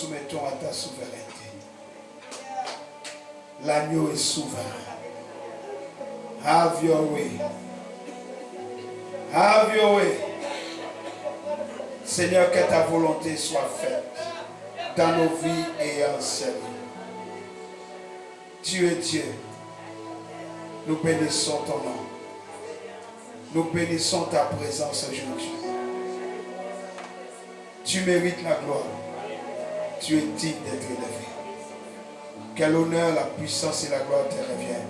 soumettons à ta souveraineté. L'agneau est souverain. Have your way. Have your way. Seigneur, que ta volonté soit faite dans nos vies et en ciel. Tu es Dieu. Nous bénissons ton nom. Nous bénissons ta présence aujourd'hui. Tu mérites la gloire. Tu es digne d'être élevé. Que l'honneur, la puissance et la gloire te reviennent.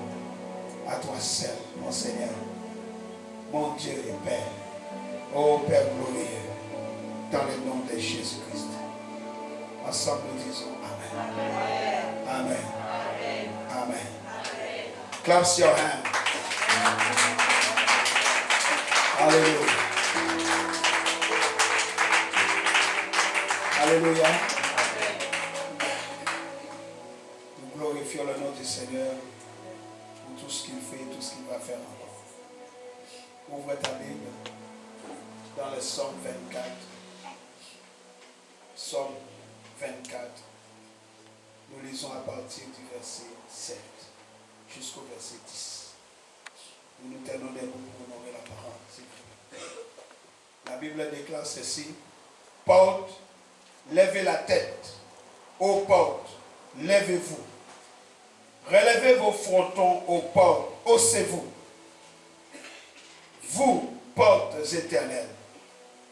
À toi seul, mon Seigneur, mon Dieu et Père. Ô Père glorieux, dans le nom de Jésus-Christ. Ensemble, nous disons Amen. Amen. Amen. Amen. Clap your hands. Alléluia. Alléluia. Nous glorifions le nom du Seigneur pour tout ce qu'il fait et tout ce qu'il va faire encore. Ouvre ta Bible dans le Psaume 24. Psaume 24. Nous lisons à partir du verset 7 jusqu'au verset 10. Nous nous tenons debout pour honorer la parole. La Bible déclare ceci. Porte, levez la tête. Ô portes, levez-vous. Relevez vos frontons aux portes. Haussez-vous. Vous, portes éternelles,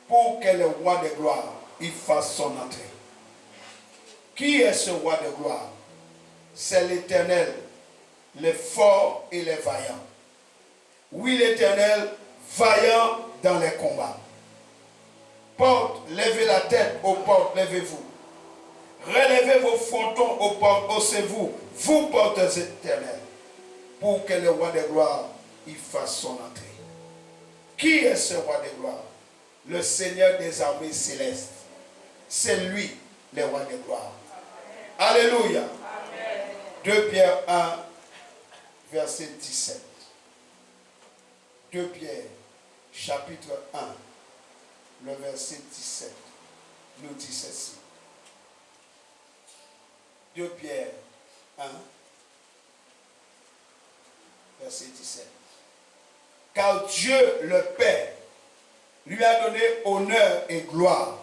pour que le roi de gloire y fasse son entrée. Qui est ce roi de gloire? C'est l'Éternel, le fort et le vaillant. Oui, l'Éternel, vaillant dans les combats. Portes, levez la tête, aux portes, levez-vous. Relevez vos frontons aux portes, haussez-vous, vous portes éternelles, pour que le roi de gloire y fasse son entrée. Qui est ce roi de gloire? Le Seigneur des armées célestes. C'est lui, le roi de gloire. Alléluia. Amen. 2 Pierre 1, verset 17. 2 Pierre, chapitre 1, le verset 17, nous dit ceci. 2 Pierre 1, verset 17. Car Dieu le Père lui a donné honneur et gloire,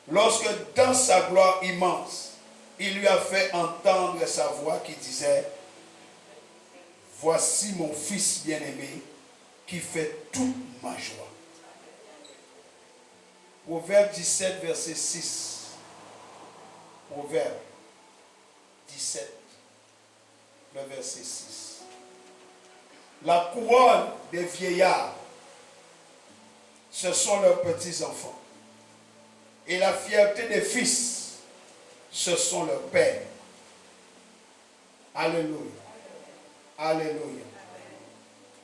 lorsque dans sa gloire immense, il lui a fait entendre sa voix qui disait, voici mon fils bien-aimé qui fait toute ma joie. Proverbe 17, verset 6. Proverbe 17, le verset 6. La couronne des vieillards, ce sont leurs petits-enfants. Et la fierté des fils, ce sont leurs pères. Alléluia. Alléluia.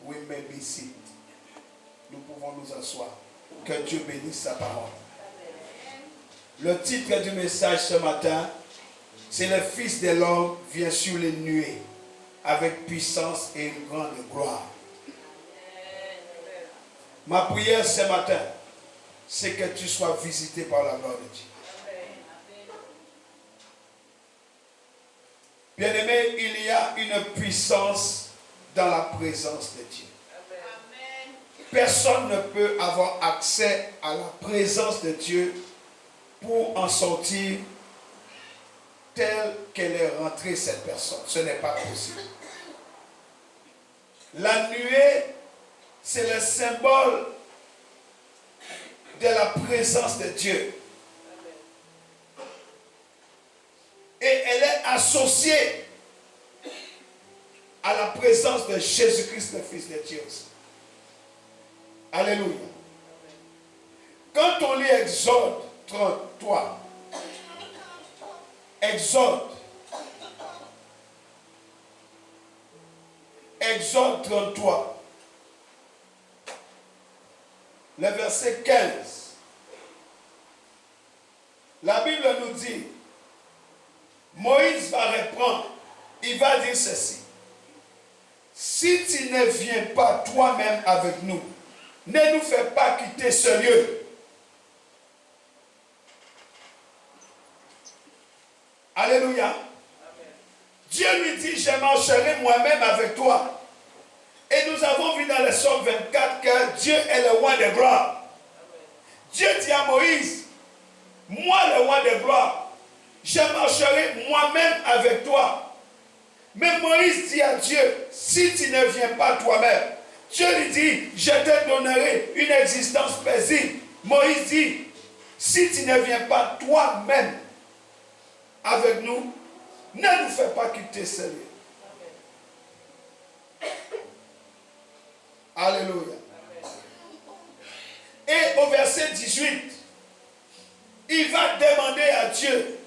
We may be seated. Nous pouvons nous asseoir. Que Dieu bénisse sa parole. Le titre du message ce matin, c'est le Fils de l'homme vient sur les nuées avec puissance et une grande gloire. Ma prière ce matin, c'est que tu sois visité par la gloire de Dieu. Bien-aimé, il y a une puissance dans la présence de Dieu. Personne ne peut avoir accès à la présence de Dieu pour en sortir telle qu'elle est rentrée cette personne. Ce n'est pas possible. La nuée, c'est le symbole de la présence de Dieu. Et elle est associée à la présence de Jésus-Christ, le Fils de Dieu aussi. Alléluia. Quand on lit Exode 33, Exode 33, le verset 15, la Bible nous dit, Moïse va reprendre, il va dire ceci. Si tu ne viens pas toi-même avec nous, ne nous fais pas quitter ce lieu. Alléluia. Dieu lui dit, je marcherai moi-même avec toi. Et nous avons vu dans le psaume 24 que Dieu est le roi de gloire. Dieu dit à Moïse, moi le roi de gloire, je marcherai moi-même avec toi. Mais Moïse dit à Dieu, si tu ne viens pas toi-même, Dieu lui dit, je te donnerai une existence paisible. Moïse dit, si tu ne viens pas toi-même avec nous, ne nous fais pas quitter ce lieu. Alléluia. Et au verset 18, il va demander à Dieu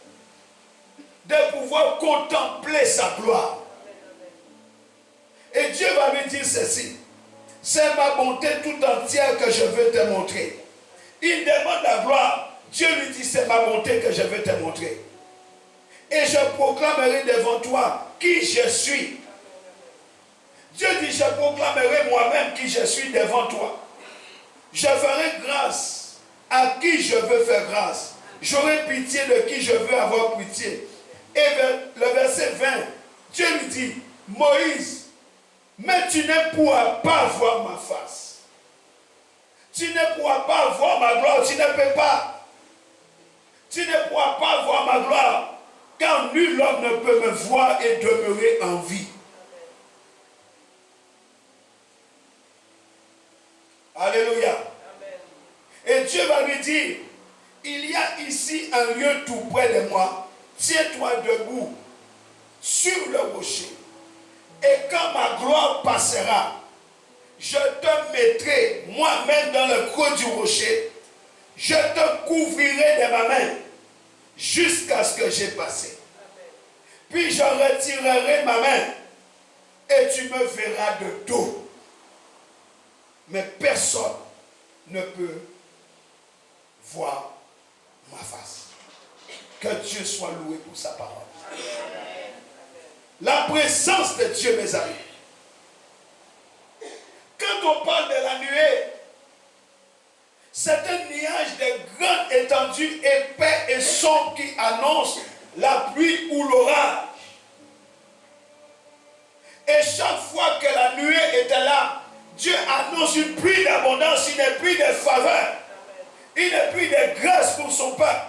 de pouvoir contempler sa gloire. Et Dieu va lui dire ceci, c'est ma bonté tout entière que je veux te montrer. Il demande la gloire. Dieu lui dit, c'est ma bonté que je veux te montrer. Et je proclamerai devant toi qui je suis. Dieu dit, je proclamerai moi-même qui je suis devant toi. Je ferai grâce à qui je veux faire grâce. J'aurai pitié de qui je veux avoir pitié. Et le verset 20, Dieu lui dit, Moïse, mais tu ne pourras pas voir ma face. Tu ne pourras pas voir ma gloire, tu ne peux pas. Tu ne pourras pas voir ma gloire, car nul homme ne peut me voir et demeurer en vie. Alléluia. Amen. Et Dieu va lui dire, il y a ici un lieu tout près de moi. Tiens-toi debout sur le rocher. Et quand ma gloire passera, je te mettrai moi-même dans le creux du rocher. Je te couvrirai de ma main jusqu'à ce que j'ai passé. Puis je retirerai ma main et tu me verras de dos. Mais personne ne peut voir ma face. Que Dieu soit loué pour sa parole. La présence de Dieu, mes amis. Quand on parle de la nuée, c'est un nuage de grande étendue, épais et sombre qui annonce la pluie ou l'orage. Et chaque fois que la nuée était là, Dieu annonce une pluie d'abondance, une pluie de faveur, une pluie de grâce pour son peuple.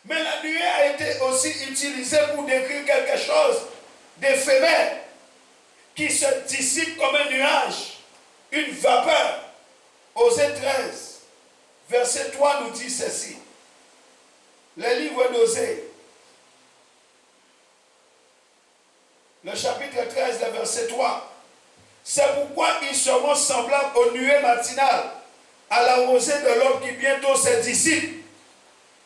Mais la nuée a été aussi utilisée pour décrire quelque chose d'éphémère qui se dissipe comme un nuage, une vapeur. Osée 13, verset 3 nous dit ceci. Le livre d'Osée, le chapitre 13, le verset 3. C'est pourquoi ils seront semblables aux nuées matinales, à la rosée de l'aube qui bientôt se dissipe,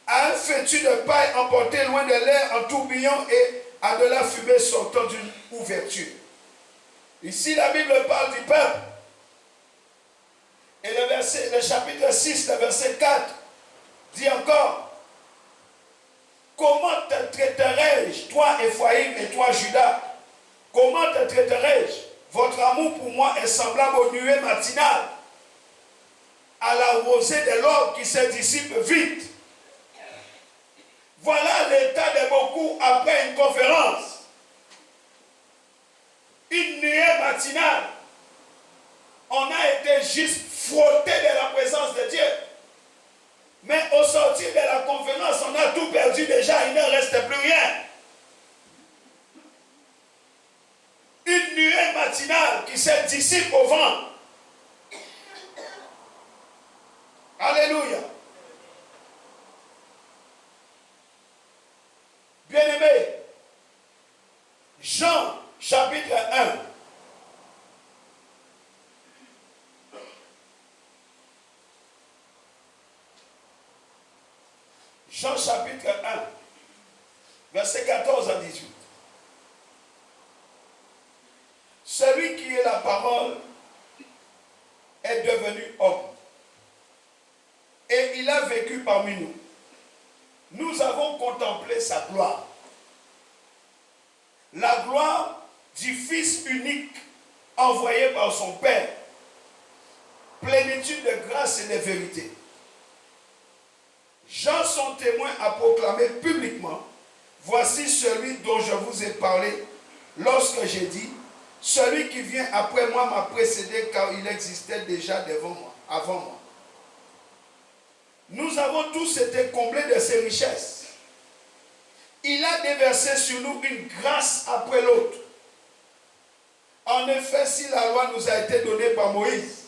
à un fétu de paille emporté loin de l'air en tourbillon et à de la fumée sortant d'une ouverture. Ici, la Bible parle du peuple. Et le chapitre 6, le verset 4, dit encore, comment te traiterai-je, toi Ephraïm et toi Juda? Comment te traiterai-je? Votre amour pour moi est semblable aux nuées matinales, à la rosée de l'aube qui se dissipe vite. Voilà l'état de beaucoup après une conférence. Une nuée matinale. On a été juste frotté de la présence de Dieu. Mais au sortir de la conférence, on a tout perdu déjà, il ne reste plus rien. Une nuée matinale qui se dissipe au vent. Alléluia. Bien-aimés, Jean chapitre 1. Jean chapitre 1, verset 14 à 18. Celui qui est la parole est devenu homme. Et il a vécu parmi nous. Nous avons contemplé sa gloire. La gloire du Fils unique envoyé par son Père. Plénitude de grâce et de vérité. Jean, son témoin, a proclamé publiquement, voici celui dont je vous ai parlé lorsque j'ai dit, celui qui vient après moi m'a précédé car il existait déjà devant moi, avant moi. Nous avons tous été comblés de ses richesses. Il a déversé sur nous une grâce après l'autre. En effet, si la loi nous a été donnée par Moïse,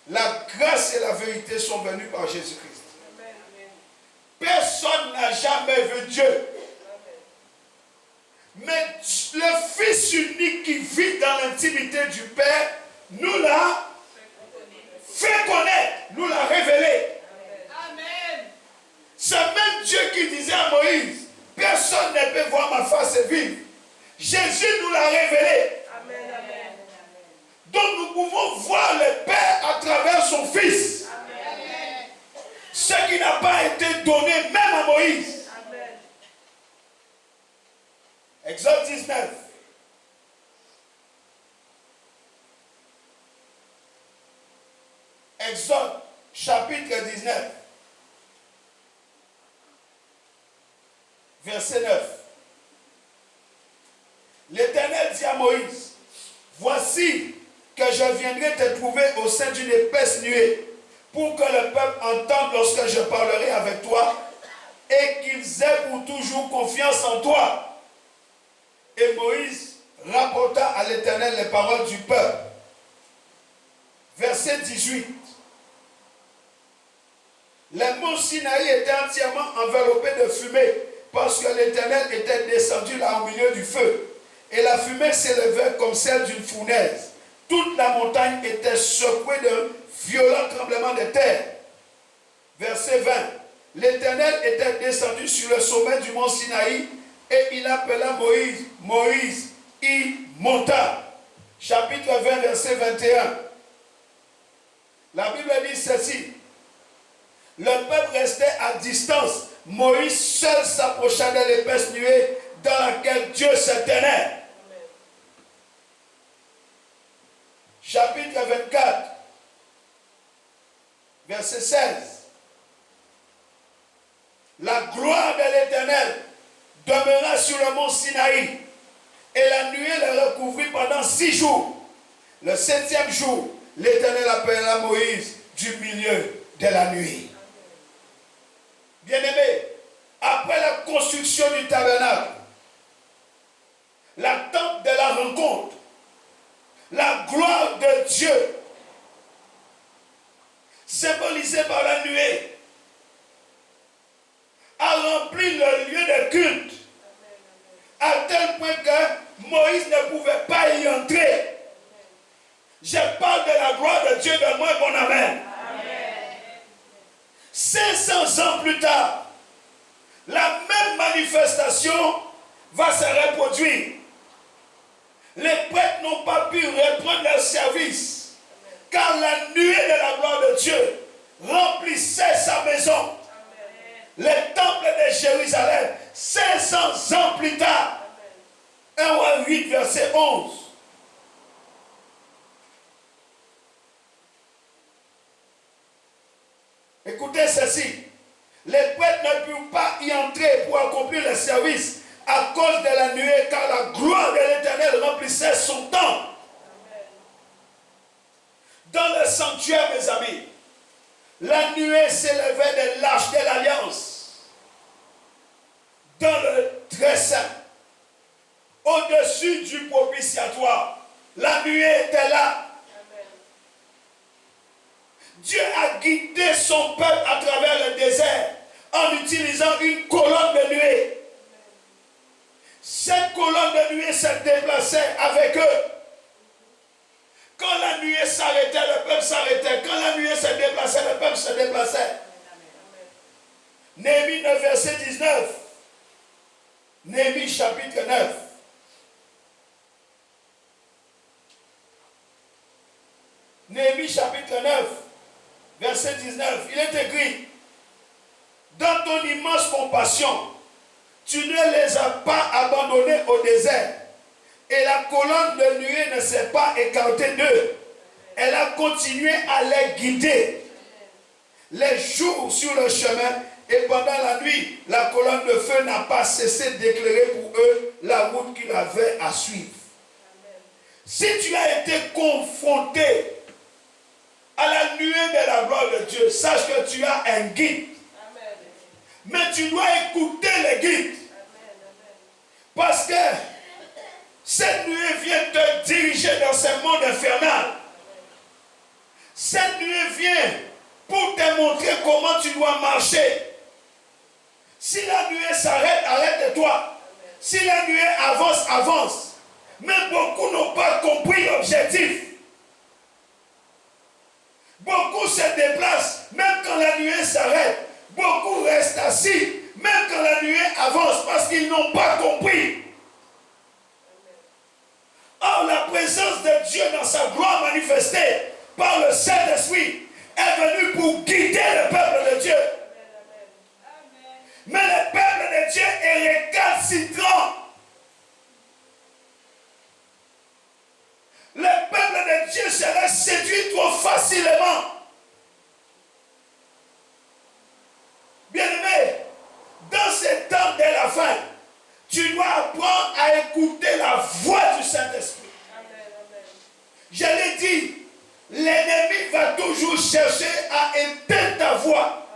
la grâce et la vérité sont venues par Jésus-Christ. Personne n'a jamais vu Dieu. Mais le Fils unique qui vit dans l'intimité du Père nous l'a fait connaître, nous l'a révélé. Amen. C'est même Dieu qui disait à Moïse, personne ne peut voir ma face et vivre. Jésus nous l'a révélé. Amen. Donc nous pouvons voir le Père à travers son Fils. Amen. Ce qui n'a pas été donné même à Moïse. Amen. Exode 19. Exode chapitre 19. Verset 9. L'Éternel dit à Moïse, voici que je viendrai te trouver au sein d'une épaisse nuée, pour que le peuple entende lorsque je parlerai avec toi, et qu'ils aient pour toujours confiance en toi. Et Moïse rapporta à l'Éternel les paroles du peuple. Verset 18. Les monts Sinaï étaient entièrement enveloppés de fumée, parce que l'Éternel était descendu là au milieu du feu. Et la fumée s'élevait comme celle d'une fournaise. Toute la montagne était secouée d'un violent tremblement de terre. Verset 20. L'Éternel était descendu sur le sommet du mont Sinaï et il appela Moïse. Moïse y monta. Chapitre 20, verset 21. La Bible dit ceci. Le peuple restait à distance. Moïse seul s'approcha de l'épaisse nuée dans laquelle Dieu se tenait. Chapitre 24, verset 16. La gloire de l'Éternel demeura sur le mont Sinaï, et la nuée le recouvrit pendant 6 jours. Le 7e jour, l'Éternel appela Moïse du milieu de la nuit. Bien-aimés, après la construction du tabernacle, la tente de la rencontre, la gloire de Dieu, symbolisée par la nuée, a rempli le lieu de culte, à tel point que Moïse ne pouvait pas y entrer. Je parle de la gloire de Dieu, de moi, bon amen. 500 ans plus tard, la même manifestation va se reproduire. Les prêtres n'ont pas pu reprendre leur service, car la nuée de la gloire de Dieu remplissait sa maison. Le temple de Jérusalem, 500 ans plus tard. 1 Roi 8, verset 11. Écoutez ceci. Les prêtres ne purent pas y entrer pour accomplir le service à cause de la nuée, car la gloire de l'Éternel remplissait son temple. Dans le sanctuaire, mes amis, la nuée s'élevait de l'arche de l'alliance dans le très saint, au-dessus du propitiatoire. La nuée était là. Dieu a guidé son peuple à travers le désert en utilisant une colonne de nuée. Cette colonne de nuée se déplaçait avec eux. Quand la nuée s'arrêtait, le peuple s'arrêtait. Quand la nuée se déplaçait, le peuple se déplaçait. Néhémie 9, verset 19. Néhémie chapitre 9. Néhémie chapitre 9, verset 19. Il est écrit, dans ton immense compassion, tu ne les as pas abandonnés au désert. Et la colonne de nuée ne s'est pas écartée d'eux. Elle a continué à les guider les jours sur le chemin Et pendant la nuit, la colonne de feu n'a pas cessé d'éclairer pour eux la route qu'ils avaient à suivre. Si tu as été confronté à la nuée de la gloire de Dieu, sache que tu as un guide. Mais tu dois écouter le guide. Parce que cette nuée vient te diriger dans ce monde infernal. Cette nuée vient pour te montrer comment tu dois marcher. Si la nuée s'arrête, arrête-toi. Si la nuée avance, avance. Mais beaucoup n'ont pas compris l'objectif. Beaucoup se déplacent, même quand la nuée s'arrête. Beaucoup restent assis, même quand la nuée avance, parce qu'ils n'ont pas compris. Or, la présence de Dieu dans sa gloire manifestée par le Saint-Esprit est venue pour guider le peuple de Dieu. Mais le peuple de Dieu est récalcitrant. Le peuple de Dieu se laisse séduire trop facilement. Bien-aimé, dans ces temps de la fin, tu dois apprendre à écouter la voix du Saint-Esprit. Je l'ai dit, l'ennemi va toujours chercher à éteindre ta voix.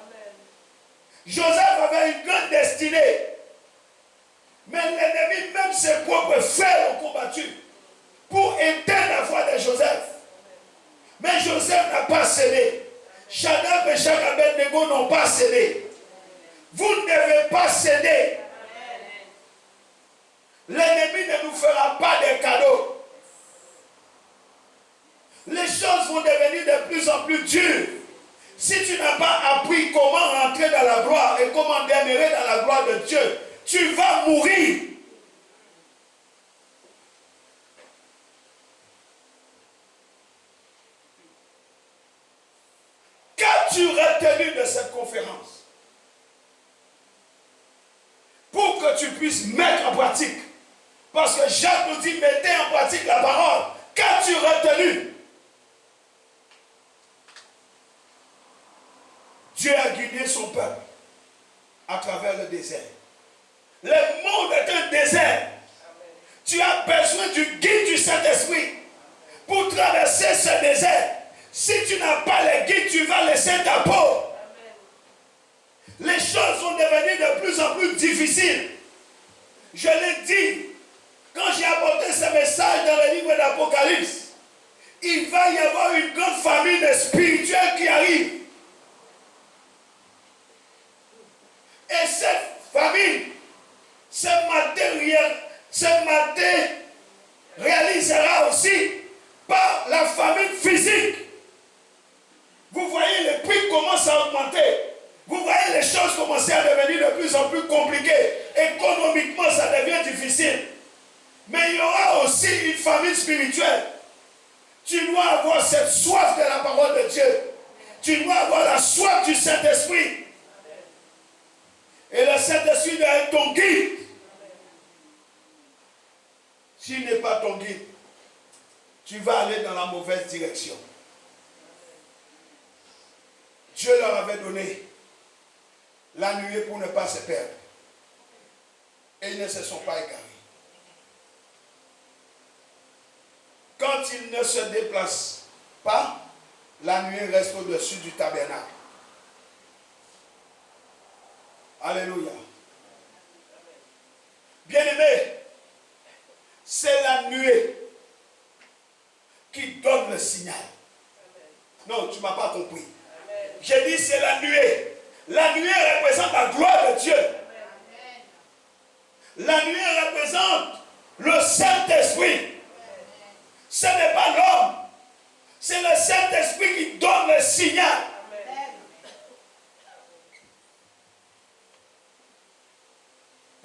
Joseph avait une grande destinée. Mais l'ennemi, même ses propres frères l'ont combattu pour éteindre la voix de Joseph. Mais Joseph n'a pas cédé. Shadrach, Meshach et Abednego n'ont pas cédé. Vous ne devez pas céder. L'ennemi ne nous fera pas des cadeaux. Les choses vont devenir de plus en plus dures. Si tu n'as pas appris comment rentrer dans la gloire et comment demeurer dans la gloire de Dieu, tu vas mourir. Qu'as-tu retenu de cette conférence? Pour que tu puisses mettre en pratique. Parce que Jacques nous dit, mettez en pratique la parole. Qu'as-tu retenu? Dieu a guidé son peuple à travers le désert. Le monde est un désert. Tu as besoin du guide du Saint-Esprit pour traverser ce désert. Si tu n'as pas le guide, tu vas laisser ta peau. Les choses vont devenir de plus en plus difficiles. Je l'ai dit, quand j'ai apporté ce message dans le livre d'Apocalypse, il va y avoir une grande famine spirituelle qui arrive. Et cette famine se matérialisera aussi par la famine physique. Vous voyez, les prix commencent à augmenter. Vous voyez, les choses commencent à devenir de plus en plus compliquées. Économiquement, ça devient difficile. Mais il y aura aussi une famine spirituelle. Tu dois avoir cette soif de la parole de Dieu. Tu dois avoir la soif du Saint-Esprit. Et le Saint-Esprit doit être ton guide. S'il n'est pas ton guide, tu vas aller dans la mauvaise direction. Dieu leur avait donné la nuée pour ne pas se perdre. Et ils ne se sont pas égarés. Quand ils ne se déplacent pas, la nuée reste au-dessus du tabernacle. Alléluia. Bien-aimé, c'est la nuée qui donne le signal. Non, tu ne m'as pas compris. J'ai dit c'est la nuée. La nuée représente la gloire de Dieu. La nuée représente le Saint-Esprit. Ce n'est pas l'homme. C'est le Saint-Esprit qui donne le signal.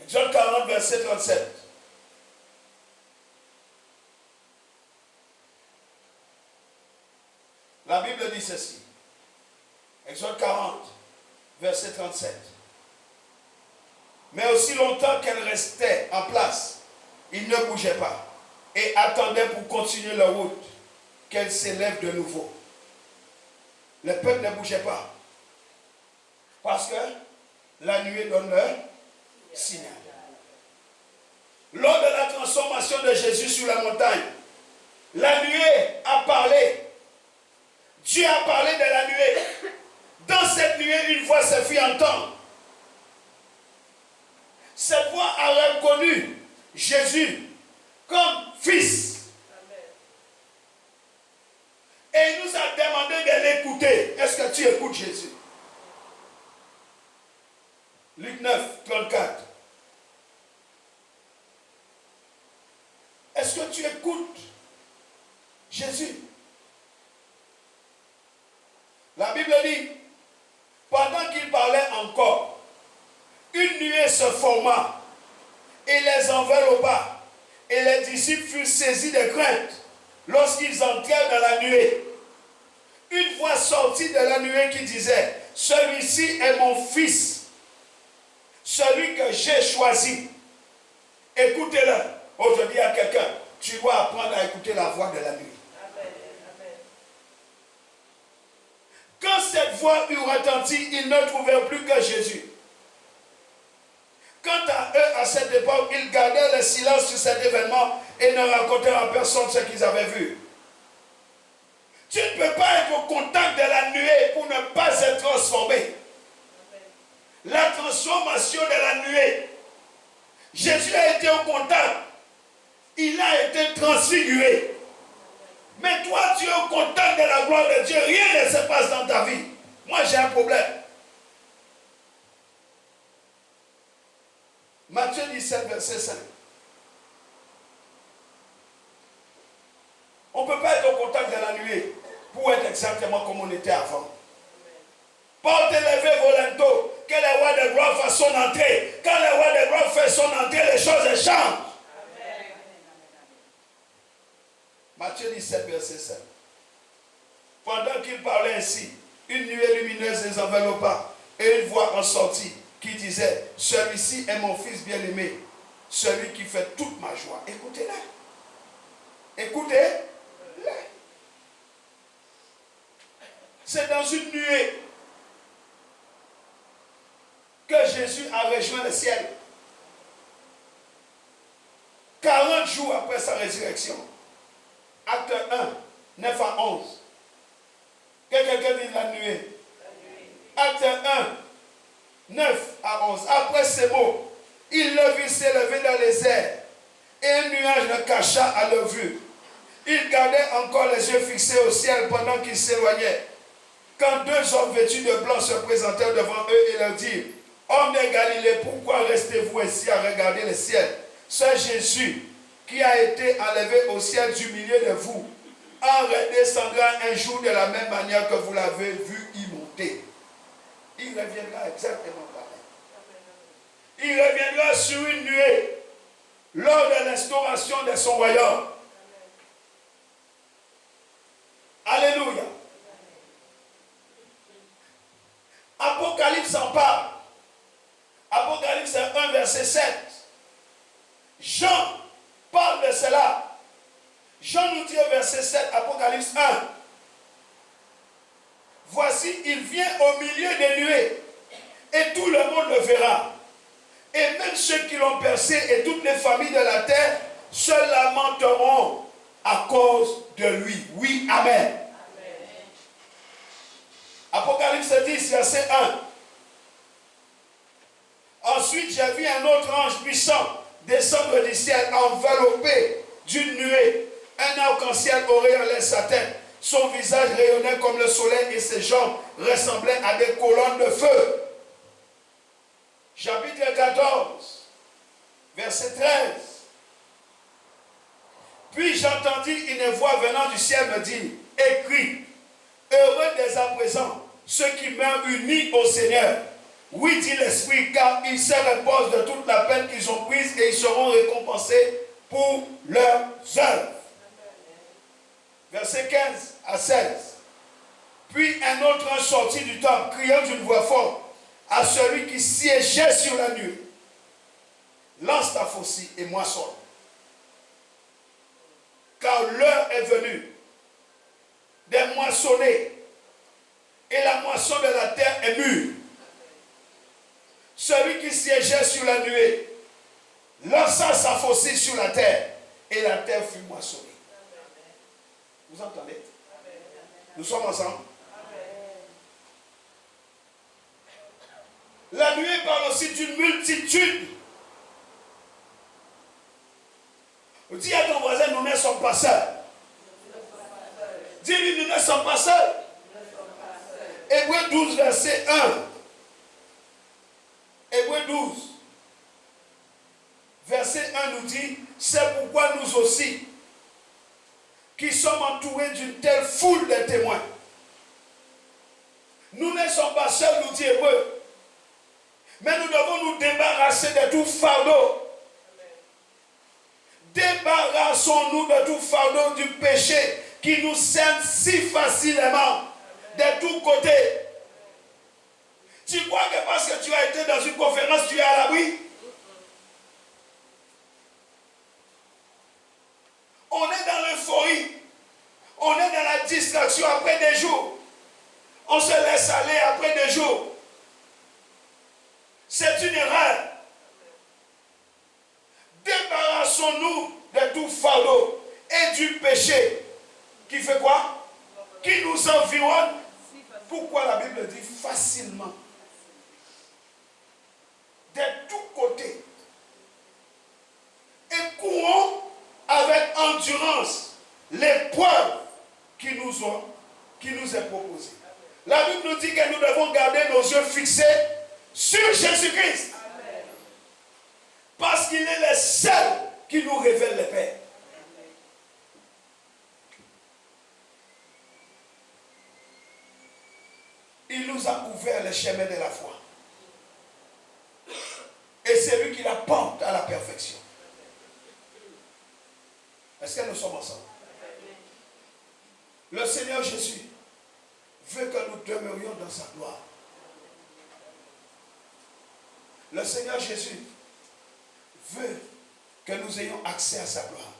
Exode 40, verset 37. La Bible dit ceci. Exode 40, verset 37. Mais aussi longtemps qu'elle restait en place, il ne bougeait pas et attendait pour continuer leur route qu'elle s'élève de nouveau. Le peuple ne bougeait pas parce que la nuée donne le signal. Lors de la transformation de Jésus sur la montagne, la nuée a parlé. Dieu a parlé de la nuée. Dans cette nuée, une voix se fit entendre. Cette voix a reconnu Jésus comme fils. Et il nous a demandé de l'écouter. Est-ce que tu écoutes Jésus? Luc 9, 34. Est-ce que tu écoutes Jésus? La Bible dit, pendant qu'il parlait encore, une nuée se forma et les enveloppa, et les disciples furent saisis de crainte lorsqu'ils entrèrent dans la nuée. Une voix sortit de la nuée qui disait, celui-ci est mon fils, celui que j'ai choisi. Écoutez-le. Aujourd'hui, à quelqu'un, tu dois apprendre à écouter la voix de la nuée. Quand cette voix eut retenti, ils ne trouvèrent plus que Jésus. Quant à eux, à cette époque, ils gardèrent le silence sur cet événement et ne racontèrent à personne ce qu'ils avaient vu. Tu ne peux pas être au contact de la nuée pour ne pas être transformé. La transformation de la nuée. Jésus a été au contact. Il a été transfiguré. Mais toi, tu es au contact de la gloire de Dieu. Rien ne se passe dans ta vie. Moi, j'ai un problème. Matthieu 17, verset 5. On ne peut pas être au contact de la nuée pour être exactement comme on était avant. Porte élevé volonto, que le roi de gloire fasse son entrée. Quand le roi de gloire fait son entrée, les choses changent. Matthieu 17, verset 7. Pendant qu'il parlait ainsi, une nuée lumineuse les enveloppa et une voix en sortit qui disait, celui-ci est mon fils bien-aimé, celui qui fait toute ma joie. Écoutez-le. Écoutez-le. C'est dans une nuée que Jésus a rejoint le ciel. 40 jours après sa résurrection. Acte 1, 9 à 11. Que quelqu'un dit la nuée. Acte 1, 9 à 11. Après ces mots, il le vit s'élever dans les airs, et un nuage le cacha à leur vue. Il gardait encore les yeux fixés au ciel pendant qu'il s'éloignait. Quand deux hommes vêtus de blanc se présentèrent devant eux et leur dirent, hommes de Galilée, pourquoi restez-vous ici à regarder le ciel? C'est Jésus qui a été enlevé au ciel du milieu de vous, en redescendra un jour de la même manière que vous l'avez vu y monter. Il reviendra exactement pareil. Il reviendra sur une nuée lors de l'instauration de son royaume. Alléluia. Apocalypse en parle. Apocalypse 1, verset 7. Jean parle de cela. Jean nous dit au verset 7, Apocalypse 1. Voici, il vient au milieu des nuées, et tout le monde le verra. Et même ceux qui l'ont percé et toutes les familles de la terre se lamenteront à cause de lui. Oui, amen. Apocalypse 10, verset 1. Ensuite, j'ai vu un autre ange puissant descendre du ciel, enveloppé d'une nuée. Un arc-en-ciel auréolait sa tête. Son visage rayonnait comme le soleil et ses jambes ressemblaient à des colonnes de feu. Chapitre 14, verset 13. Puis j'entendis une voix venant du ciel me dire, écris, heureux dès à présent ceux qui meurent unis au Seigneur. Oui, dit l'Esprit, car ils se reposent de toute la peine qu'ils ont prise et ils seront récompensés pour leurs œuvres. Verset 15 à 16. Puis un autre ange sortit du temple, criant d'une voix forte à celui qui siégeait sur la nuée. Lance ta faucille et moissonne. Car l'heure est venue de moissonner et la moisson de la terre est mûre. celui qui siégeait sur la nuée, lança sa faucille sur la terre, et la terre fut moissonnée. Vous entendez? Nous sommes ensemble. La nuée parle aussi d'une multitude. Dis à ton voisin, nous ne sommes pas seuls. Dis-lui, nous ne sommes pas seuls. Hébreux 12, verset 1. Hébreux 12, verset 1 nous dit, c'est pourquoi nous aussi, qui sommes entourés d'une telle foule de témoins, nous ne sommes pas seuls, nous dit Hébreux, mais nous devons nous débarrasser de tout fardeau. Débarrassons-nous de tout fardeau du péché qui nous sème si facilement de tous côtés. Tu crois que parce que tu as été dans une conférence, tu es à l'abri? On est dans l'euphorie. On est dans la distraction après des jours. On se laisse aller après des jours. C'est une erreur. Débarrassons-nous de tout fardeau et du péché qui fait quoi? Qui nous environne. Pourquoi la Bible dit facilement? De tous côtés. Et courons avec endurance l'épreuve qui nous est proposée. La Bible nous dit que nous devons garder nos yeux fixés sur Jésus-Christ. Parce qu'il est le seul qui nous révèle le Père. Il nous a ouvert le chemin de la foi. Et c'est lui qui la porte à la perfection. Est-ce que nous sommes ensemble? Le Seigneur Jésus veut que nous demeurions dans sa gloire. Le Seigneur Jésus veut que nous ayons accès à sa gloire.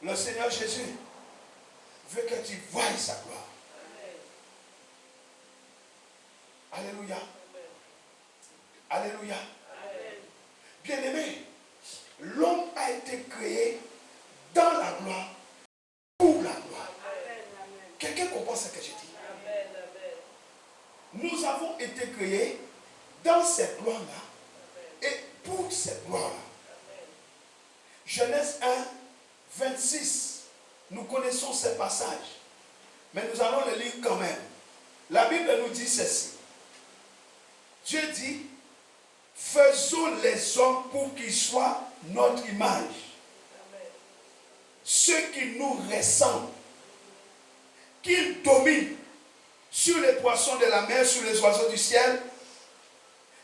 Le Seigneur Jésus veut que tu voies sa gloire. Alléluia. Alléluia. Bien-aimé, l'homme a été créé dans la gloire, pour la gloire. Quelqu'un comprend ce que je dis? Nous avons été créés dans cette gloire-là et pour cette gloire-là. Genèse 1, 26. Nous connaissons ce passage, mais nous allons le lire quand même. La Bible nous dit ceci. Dieu dit, faisons les hommes pour qu'ils soient notre image. Ceux qui nous ressemblent, qu'ils dominent sur les poissons de la mer, sur les oiseaux du ciel,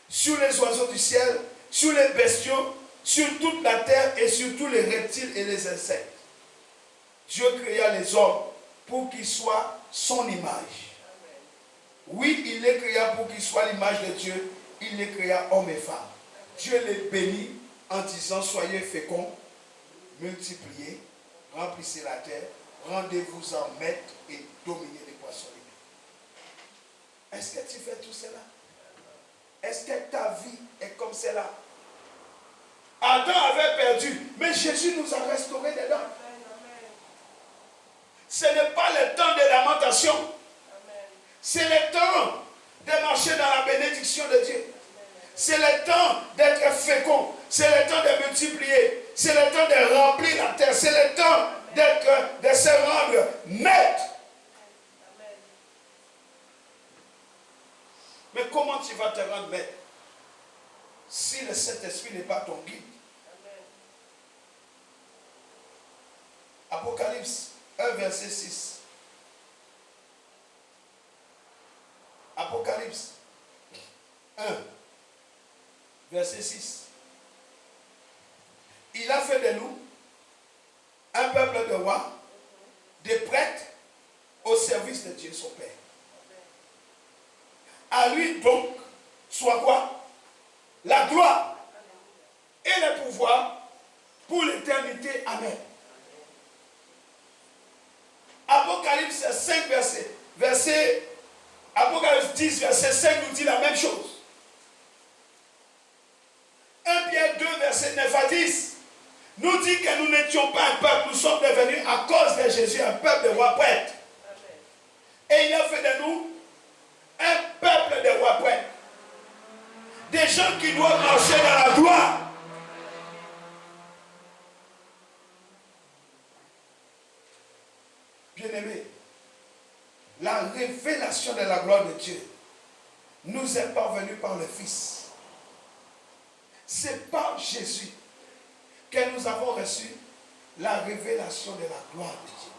sur les bestiaux, sur toute la terre et sur tous les reptiles et les insectes. Dieu créa les hommes pour qu'ils soient son image. Oui, il les créa pour qu'ils soient l'image de Dieu. Il les créa hommes et femmes. Dieu les bénit en disant, soyez féconds, multipliez, remplissez la terre, rendez-vous en maître et dominez les poissons. Est-ce que tu fais tout cela? Est-ce que ta vie est comme cela? Adam avait perdu, mais Jésus nous a restaurés dedans. Ce n'est pas le temps de lamentation. C'est le temps de marcher dans la bénédiction de Dieu. C'est le temps d'être fécond. C'est le temps de multiplier. C'est le temps de remplir la terre. C'est le temps de se rendre maître. Mais comment tu vas te rendre maître si le Saint-Esprit n'est pas ton guide? Apocalypse 1, verset 6. Apocalypse 1, verset 6. Il a fait de nous un peuple de rois, des prêtres au service de Dieu son Père. À lui donc soit quoi? La gloire et le pouvoir pour l'éternité. Amen. Apocalypse 5, Apocalypse 10, verset 5 nous dit la même chose. verset 9 à 10, nous dit que nous n'étions pas un peuple, nous sommes devenus à cause de Jésus un peuple de rois prêtres. Et il a fait de nous un peuple de rois prêtres. Des gens qui doivent marcher dans la gloire. Bien-aimés, la révélation de la gloire de Dieu nous est parvenue par le Fils. C'est par Jésus que nous avons reçu la révélation de la gloire de Dieu.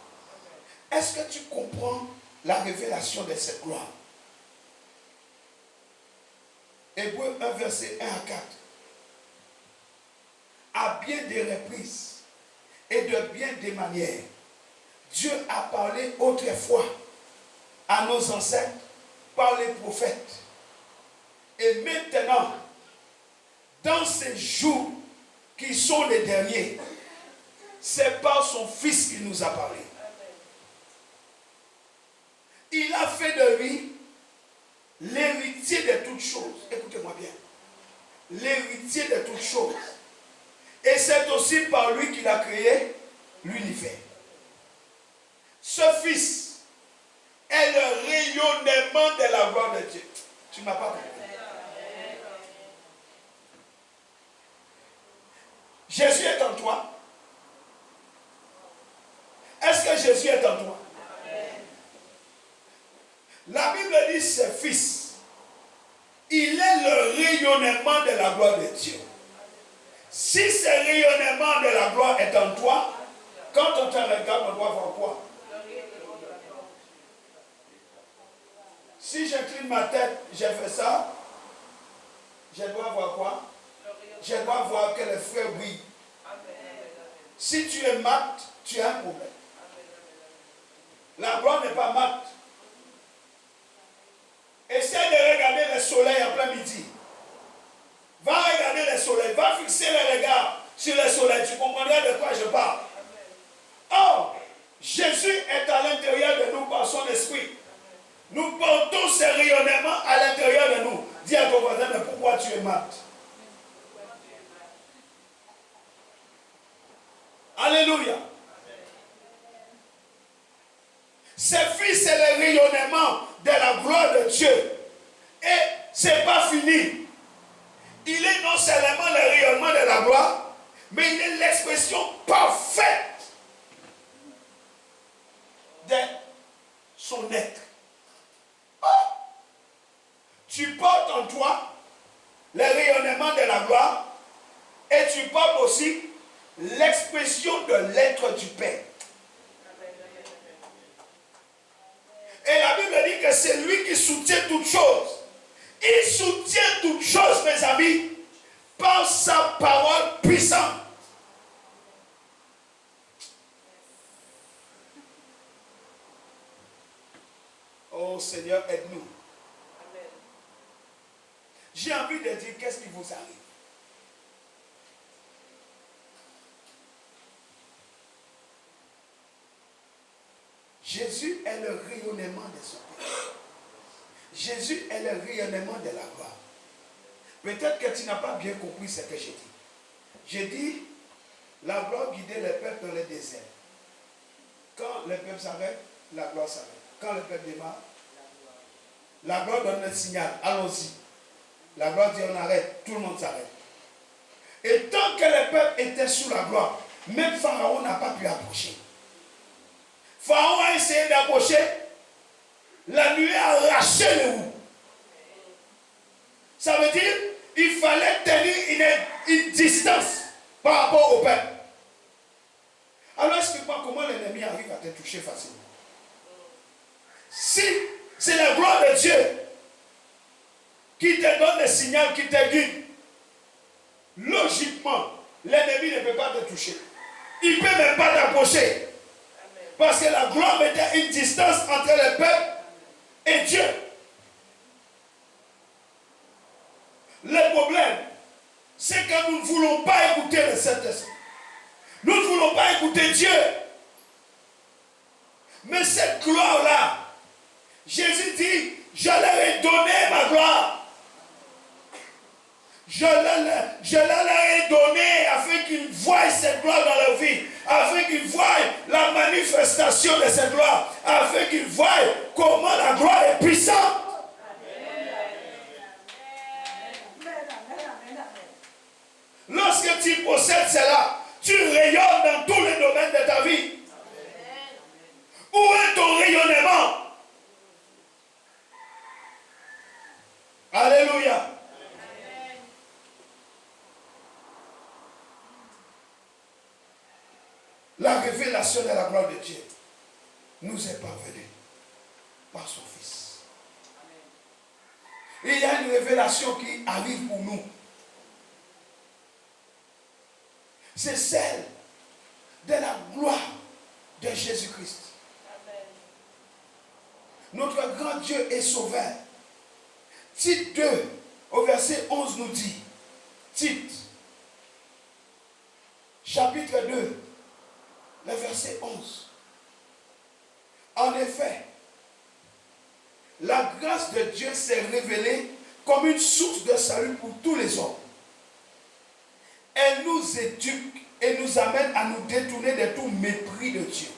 Est-ce que tu comprends la révélation de cette gloire? Hébreux 1, verset 1 à 4. À bien des reprises et de bien des manières, Dieu a parlé autrefois à nos ancêtres par les prophètes. Et maintenant, dans ces jours qui sont les derniers, c'est par son Fils qu'il nous a parlé. Il a fait de lui l'héritier de toutes choses. Écoutez-moi bien. L'héritier de toutes choses. Et c'est aussi par lui qu'il a créé l'univers. Ce Fils est le rayonnement de la gloire de Dieu. Tu ne m'as pas compris. Jésus est en toi. Est-ce que Jésus est en toi? La Bible dit ce Fils, il est le rayonnement de la gloire de Dieu. Si ce rayonnement de la gloire est en toi, quand on te regarde, on doit voir quoi? Si j'incline ma tête, j'ai fait ça, je dois voir quoi? Je dois voir que le feu brille. Si tu es mat, tu as un problème. La gloire n'est pas mat. Essaie de regarder le soleil en plein midi. Va regarder le soleil. Va fixer le regard sur le soleil. Tu comprendras de quoi je parle. Or, Jésus est à l'intérieur de nous par son esprit. Nous portons ce rayonnement à l'intérieur de nous. Dis à ton voisin, mais pourquoi tu es mat? Alléluia. Ce Fils est le rayonnement de la gloire de Dieu. Et ce n'est pas fini. Il est non seulement le rayonnement de la gloire, mais il est l'expression parfaite de son être. Oh! Tu portes en toi le rayonnement de la gloire et tu portes aussi l'expression de l'être du Père. Et la Bible dit que c'est lui qui soutient toutes choses. Il soutient toutes choses, mes amis, par sa parole puissante. Oh Seigneur, aide-nous. J'ai envie de dire, qu'est-ce qui vous arrive? Jésus est le rayonnement de son Père. Jésus est le rayonnement de la gloire. Peut-être que tu n'as pas bien compris ce que j'ai dit. J'ai dit, la gloire guidait le peuple dans le désert. Quand le peuple s'arrête, la gloire s'arrête. Quand le peuple démarre, la gloire donne le signal, allons-y. La gloire dit on arrête, tout le monde s'arrête. Et tant que le peuple était sous la gloire, même Pharaon n'a pas pu approcher. Pharaon a essayé d'approcher, la nuée a arraché les roues. Ça veut dire il fallait tenir une distance par rapport au peuple. Alors explique-moi comment l'ennemi arrive à te toucher facilement. Si c'est la gloire de Dieu qui te donne le signal, qui te guide, logiquement, l'ennemi ne peut pas te toucher. Il ne peut même pas t'approcher. Parce que la gloire mettait une distance entre le peuple et Dieu. Le problème, c'est que nous ne voulons pas écouter le Saint-Esprit. Nous ne voulons pas écouter Dieu. Mais cette gloire-là, Jésus dit, je leur ai donné ma gloire. Je leur ai donné afin qu'ils voient cette gloire dans leur vie, afin qu'ils voient la manifestation de cette gloire, afin qu'ils voient comment la gloire est puissante. Lorsque tu possèdes cela, tu rayonnes dans tous les domaines de ta vie. Où est ton rayonnement? Alléluia. La révélation de la gloire de Dieu nous est parvenue par son Fils. Il y a une révélation qui arrive pour nous. C'est celle de la gloire de Jésus-Christ. Notre grand Dieu est sauveur. Tite 2, au verset 11 nous dit, Tite, chapitre 2, le verset 11. En effet, la grâce de Dieu s'est révélée comme une source de salut pour tous les hommes. Elle nous éduque et nous amène à nous détourner de tout mépris de Dieu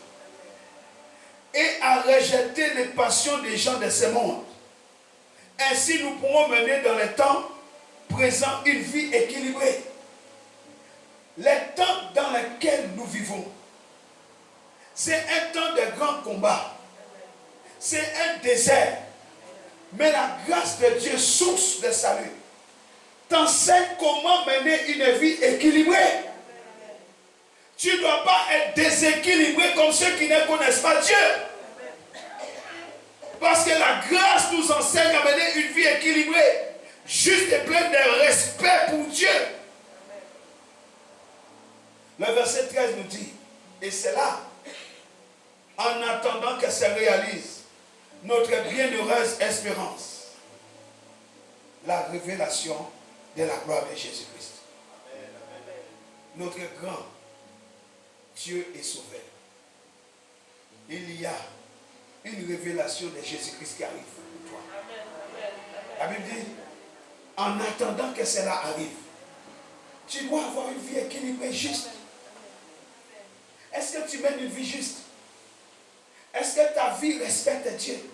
et à rejeter les passions des gens de ce monde. Ainsi, nous pourrons mener dans les temps présents une vie équilibrée. Les temps dans lesquels nous vivons, c'est un temps de grand combat. C'est un désert. Mais la grâce de Dieu, source de salut, t'enseigne comment mener une vie équilibrée. Tu ne dois pas être déséquilibré comme ceux qui ne connaissent pas Dieu. Parce que la grâce nous enseigne à mener une vie équilibrée, juste et pleine de respect pour Dieu. Le verset 13 nous dit, et c'est là, en attendant que se réalise notre bienheureuse espérance, la révélation de la gloire de Jésus-Christ. Notre grand Dieu est sauveur. Il y a une révélation de Jésus-Christ qui arrive pour toi. La Bible dit, en attendant que cela arrive, tu dois avoir une vie équilibrée, juste. Est-ce que tu mènes une vie juste? Est-ce que ta vie respecte Dieu?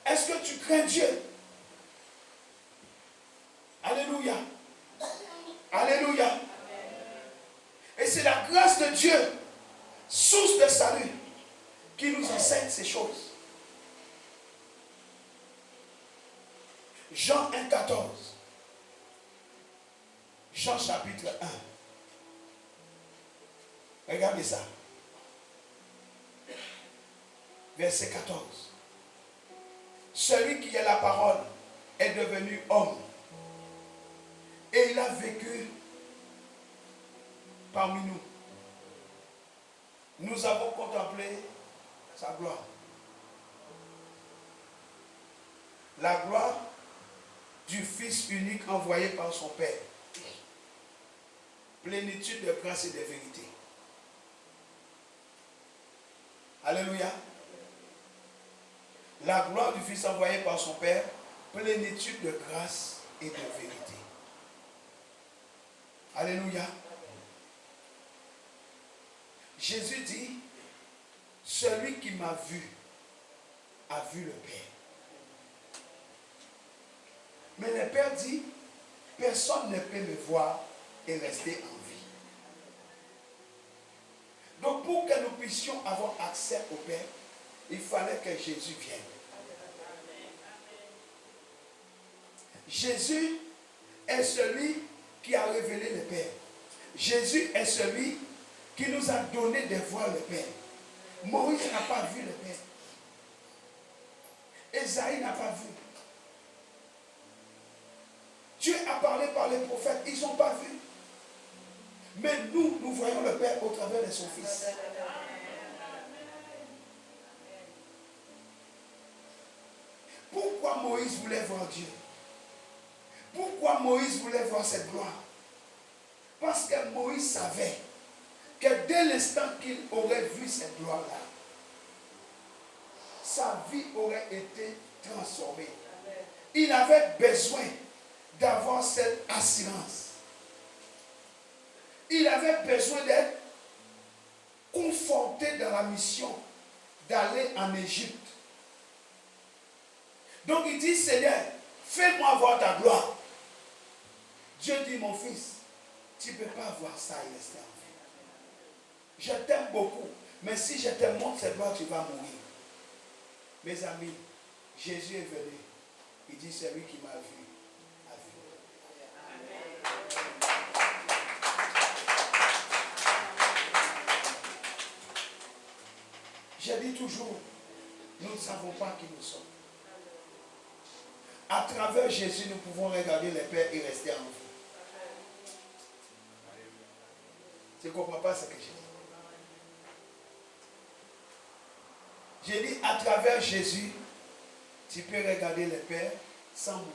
Est-ce que tu crains Dieu? Alléluia. Alléluia. Et c'est la grâce de Dieu, source de salut, qui nous enseigne ces choses. Jean 1,14. Jean chapitre 1. Regardez ça. Verset 14. Celui qui est la parole est devenu homme. Et il a vécu parmi nous. Nous avons contemplé sa gloire. La gloire du Fils unique envoyé par son Père. Plénitude de grâce et de vérité. Alléluia. La gloire du Fils envoyé par son Père, plénitude de grâce et de vérité. Alléluia. Jésus dit, celui qui m'a vu a vu le Père. Mais le Père dit, personne ne peut me voir et rester en vie. Donc pour que nous puissions avoir accès au Père, il fallait que Jésus vienne. Jésus est celui qui a révélé le Père. Jésus est celui qui nous a donné de voir le Père. Moïse n'a pas vu le Père. Ésaïe n'a pas vu. Dieu a parlé par les prophètes, ils n'ont pas vu. Mais nous, nous voyons le Père au travers de son Fils. Pourquoi Moïse voulait voir Dieu? Pourquoi Moïse voulait voir cette gloire? Parce que Moïse savait que dès l'instant qu'il aurait vu cette gloire-là, sa vie aurait été transformée. Il avait besoin d'avoir cette assurance. Il avait besoin d'être conforté dans la mission d'aller en Égypte. Donc il dit, Seigneur, fais-moi voir ta gloire. Dieu dit, mon fils, tu ne peux pas voir ça et rester en vie. Je t'aime beaucoup, mais si je te montre cette gloire, tu vas mourir. Mes amis, Jésus est venu. Il dit, celui qui m'a vu, a vu. Je dis toujours, nous ne savons pas qui nous sommes. À travers Jésus, nous pouvons regarder les pères et rester en vie. Tu ne comprends pas ce que j'ai dit? J'ai dit, à travers Jésus, tu peux regarder les pères sans mourir.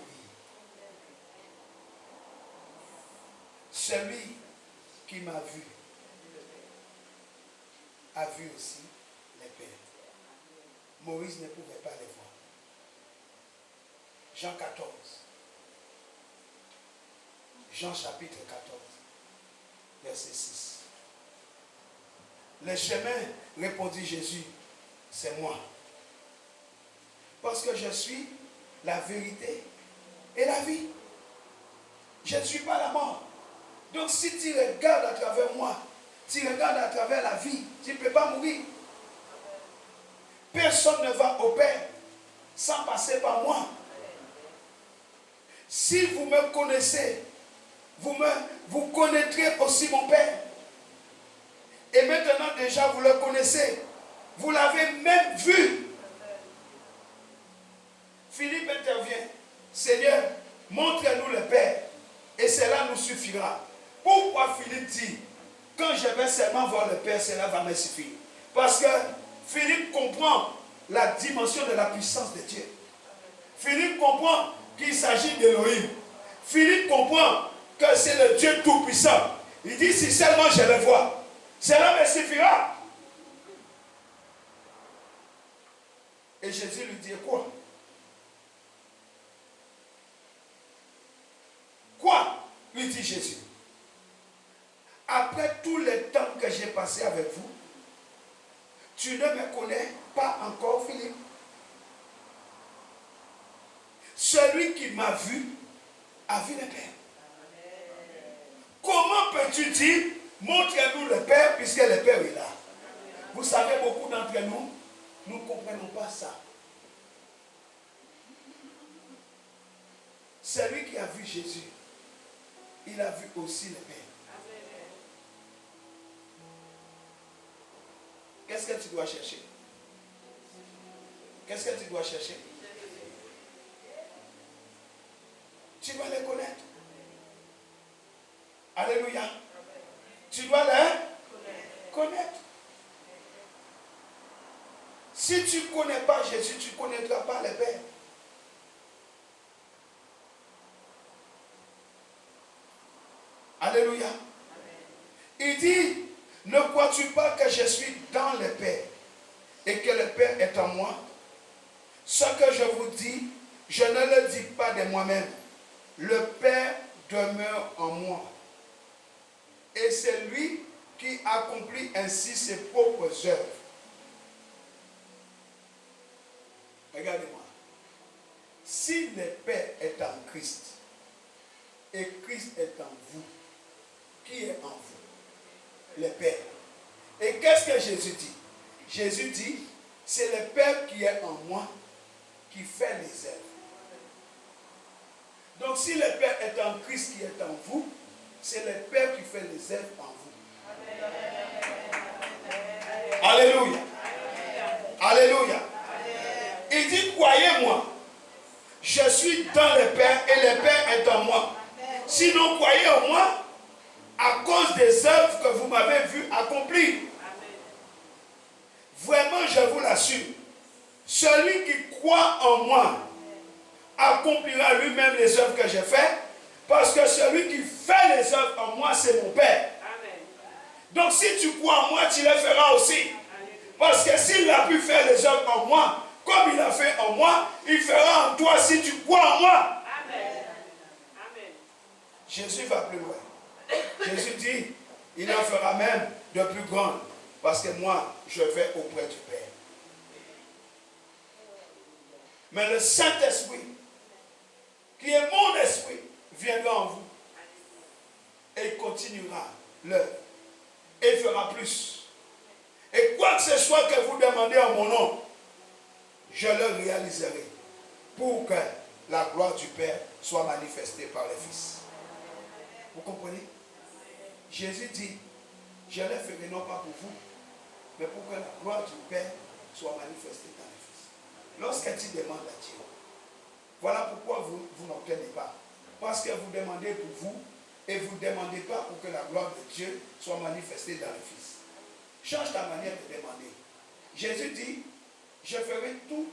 Celui qui m'a vu a vu aussi les pères. Moïse ne pouvait pas les voir. Jean 14. Jean chapitre 14, verset 6. Le chemin, répondit Jésus, c'est moi. Parce que je suis la vérité et la vie. Je ne suis pas la mort. Donc si tu regardes à travers moi, tu regardes à travers la vie, tu ne peux pas mourir. Personne ne va au Père sans passer par moi. Si vous me connaissez, vous connaîtrez aussi mon Père. Et maintenant déjà vous le connaissez. Vous l'avez même vu. Philippe intervient. Seigneur, montre-nous le Père. Et cela nous suffira. Pourquoi Philippe dit, quand je vais seulement voir le Père, cela va me suffire? Parce que Philippe comprend la dimension de la puissance de Dieu. Philippe comprend qu'il s'agit d'Élohim. Philippe comprend que c'est le Dieu tout-puissant. Il dit, si seulement je le vois, cela me suffira. Et Jésus lui dit, quoi? Quoi? Lui dit Jésus. Après tout le temps que j'ai passé avec vous, tu ne me connais pas encore, Philippe. Celui qui m'a vu a vu le Père. Comment peux-tu dire, montre-nous le Père, puisque le Père est là? Vous savez, beaucoup d'entre nous, nous ne comprenons pas ça. Celui qui a vu Jésus, il a vu aussi le Père. Qu'est-ce que tu dois chercher? Qu'est-ce que tu dois chercher? Tu dois les connaître. Alléluia. Tu dois les connaître. Si tu ne connais pas Jésus, tu ne connaîtras pas le Père. Alléluia. Il dit, ne crois-tu pas que je suis dans le Père et que le Père est en moi? Ce que je vous dis, je ne le dis pas de moi-même. Le Père demeure en moi. Et c'est lui qui accomplit ainsi ses propres œuvres. Regardez-moi. Si le Père est en Christ et Christ est en vous, qui est en vous? Le Père. Et qu'est-ce que Jésus dit? Jésus dit, c'est le Père qui est en moi qui fait les œuvres. Donc si le Père est en Christ qui est en vous, c'est le Père qui fait les œuvres en vous. Alléluia. Alléluia. Il dit, croyez-moi, je suis dans le Père et le Père est en moi. Sinon, croyez en moi à cause des œuvres que vous m'avez vu accomplir. Vraiment, je vous l'assure, celui qui croit en moi accomplira lui-même les œuvres que j'ai faites, parce que celui qui fait les œuvres en moi, c'est mon Père. Amen. Donc si tu crois en moi, tu les feras aussi. Parce que s'il a pu faire les œuvres en moi, comme il a fait en moi, il fera en toi si tu crois en moi. Amen. Jésus va plus loin. Jésus dit, il en fera même de plus grandes, parce que moi, je vais auprès du Père. Mais le Saint-Esprit, qui est mon esprit, viendra en vous. Et il continuera l'œuvre. Et il fera plus. Et quoi que ce soit que vous demandez en mon nom, je le réaliserai. Pour que la gloire du Père soit manifestée par le Fils. Vous comprenez? Jésus dit, je le ferai non pas pour vous, mais pour que la gloire du Père soit manifestée dans le Fils. Lorsque tu demandes à Dieu, voilà pourquoi vous n'obtenez pas. Parce que vous demandez pour vous et vous ne demandez pas pour que la gloire de Dieu soit manifestée dans le Fils. Change ta manière de demander. Jésus dit, je ferai tout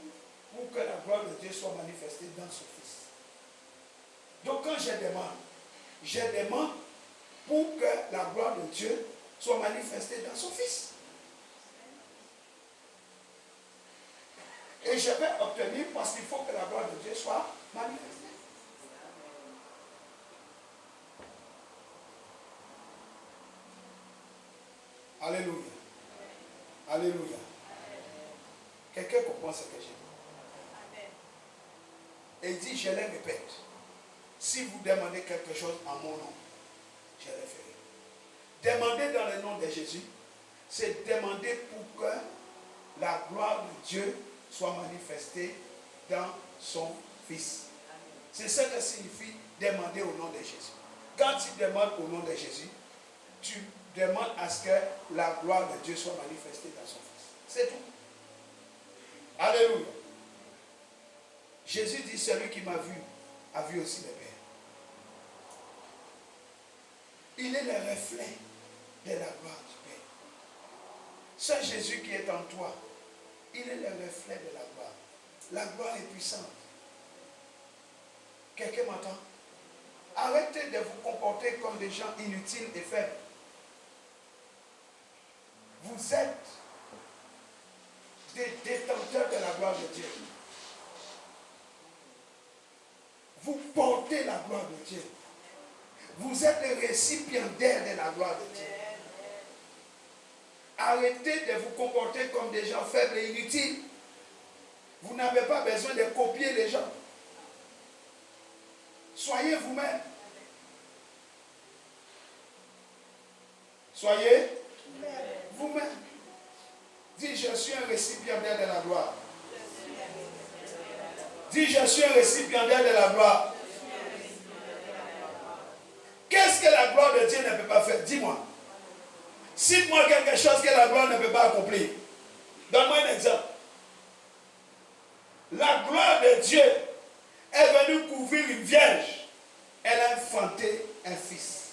pour que la gloire de Dieu soit manifestée dans son Fils. Donc quand je demande pour que la gloire de Dieu soit manifestée dans son Fils. Et je vais obtenir parce qu'il faut que la gloire de Dieu soit manifestée. Alléluia. Alléluia. Quelqu'un comprend ce que j'ai dit. Et il dit, je le répète. Si vous demandez quelque chose en mon nom, je le ferai. Demander dans le nom de Jésus, c'est demander pour que la gloire de Dieu soit manifestée dans son Fils. C'est ce que signifie demander au nom de Jésus. Quand tu demandes au nom de Jésus, tu demandes à ce que la gloire de Dieu soit manifestée dans son Fils. C'est tout. Alléluia. Jésus dit, celui qui m'a vu, a vu aussi le Père. Il est le reflet de la gloire du Père. Ce Jésus qui est en toi, il est le reflet de la gloire. La gloire est puissante. Quelqu'un m'entend? Arrêtez de vous comporter comme des gens inutiles et faibles. Vous êtes des détenteurs de la gloire de Dieu. Vous portez la gloire de Dieu. Vous êtes les récipiendaires de la gloire de Dieu. Arrêtez de vous comporter comme des gens faibles et inutiles. Vous n'avez pas besoin de copier les gens. Soyez vous-même. Soyez vous-même. Dis, je suis un récipiendaire de la gloire. Dis, je suis un récipiendaire de la gloire. Qu'est-ce que la gloire de Dieu ne peut pas faire? Dis-moi. Cite-moi quelque chose que la gloire ne peut pas accomplir. Donne-moi un exemple. La gloire de Dieu est venue couvrir une vierge. Elle a enfanté un fils.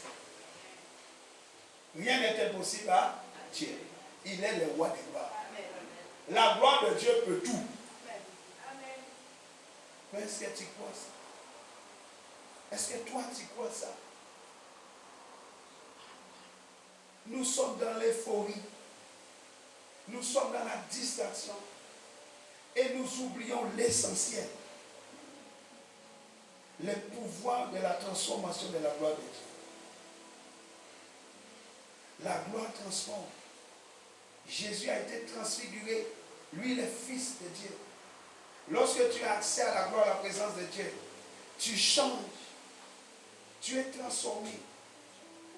Rien n'est impossible à Dieu. Il est le roi des gloires. La gloire de Dieu peut tout. Mais est-ce que tu crois ça? Est-ce que toi tu crois ça? Nous sommes dans l'euphorie. Nous sommes dans la distraction. Et nous oublions l'essentiel. Le pouvoir de la transformation de la gloire de Dieu. La gloire transforme. Jésus a été transfiguré. Lui, le Fils de Dieu. Lorsque tu as accès à la gloire, à la présence de Dieu, tu changes. Tu es transformé.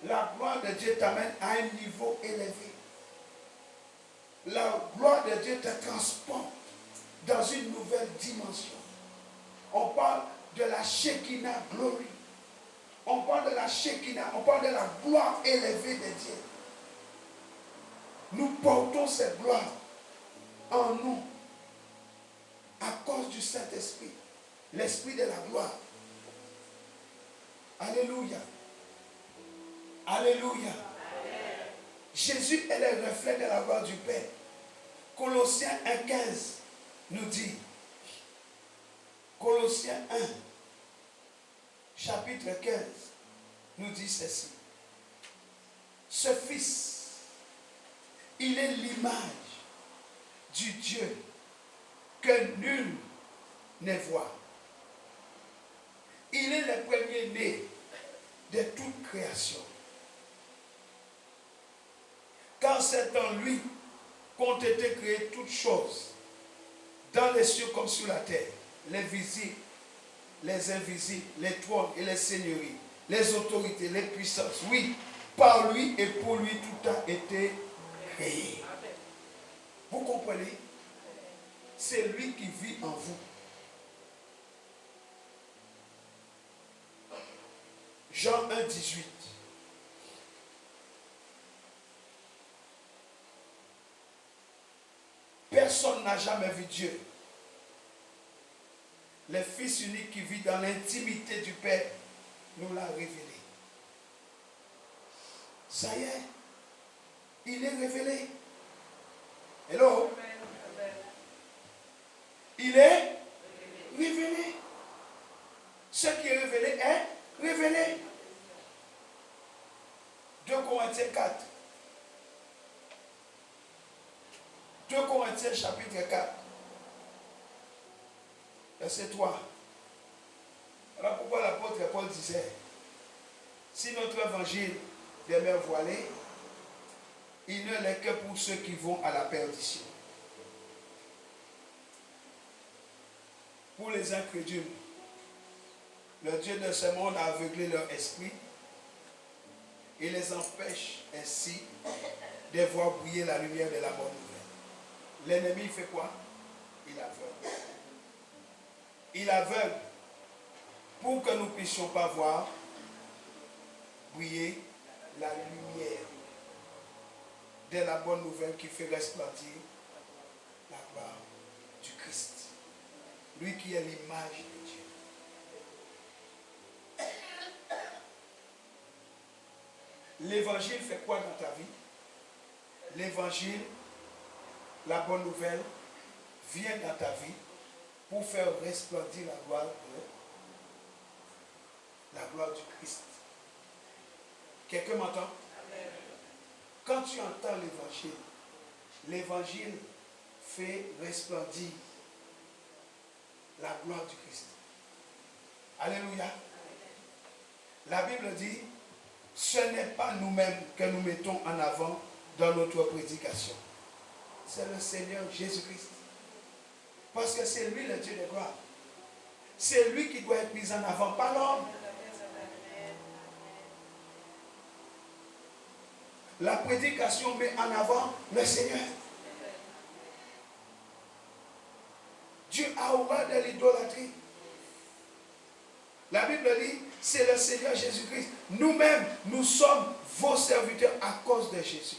La gloire de Dieu t'amène à un niveau élevé. La gloire de Dieu te transporte dans une nouvelle dimension. On parle de la Shekinah glory. On parle de la Shekinah, on parle de la gloire élevée de Dieu. Nous portons cette gloire en nous à cause du Saint-Esprit, l'Esprit de la gloire. Alléluia. Alléluia. Amen. Jésus est le reflet de la gloire du Père. Colossiens 1,15 nous dit, Colossiens 1, chapitre 15, nous dit ceci. Ce Fils, il est l'image du Dieu que nul ne voit. Il est le premier-né de toute création. Car c'est en lui qu'ont été créées toutes choses, dans les cieux comme sur la terre, les visibles, les invisibles, les trônes et les seigneuries, les autorités, les puissances. Oui, par lui et pour lui tout a été créé. Vous comprenez? C'est lui qui vit en vous. Jean 1, 18. Personne n'a jamais vu Dieu. Le Fils unique qui vit dans l'intimité du Père nous l'a révélé. Ça y est, il est révélé. Hello? Il est révélé. Ce qui est révélé est révélé. 2 Corinthiens 4. 2 Corinthiens chapitre 4. Verset 3. Alors pourquoi l'apôtre Paul disait, si notre évangile demeure voilé, il ne l'est que pour ceux qui vont à la perdition. Pour les incrédules, le Dieu de ce monde a aveuglé leur esprit et les empêche ainsi de voir briller la lumière de la bonne nouvelle. L'ennemi fait quoi? Il aveugle. Il aveugle pour que nous ne puissions pas voir briller la lumière de la bonne nouvelle qui fait resplendir la gloire du Christ. Lui qui est l'image de Dieu. L'évangile fait quoi dans ta vie? L'évangile, la bonne nouvelle, vient dans ta vie pour faire resplendir la gloire du Christ. Quelqu'un m'entend? Quand tu entends l'évangile, l'évangile fait resplendir la gloire du Christ. Alléluia. La Bible dit, ce n'est pas nous-mêmes que nous mettons en avant dans notre prédication. C'est le Seigneur Jésus-Christ. Parce que c'est lui le Dieu de gloire. C'est lui qui doit être mis en avant, pas l'homme. La prédication met en avant le Seigneur. Dieu a horreur de l'idolâtrie. La Bible dit, c'est le Seigneur Jésus-Christ. Nous-mêmes, nous sommes vos serviteurs à cause de Jésus.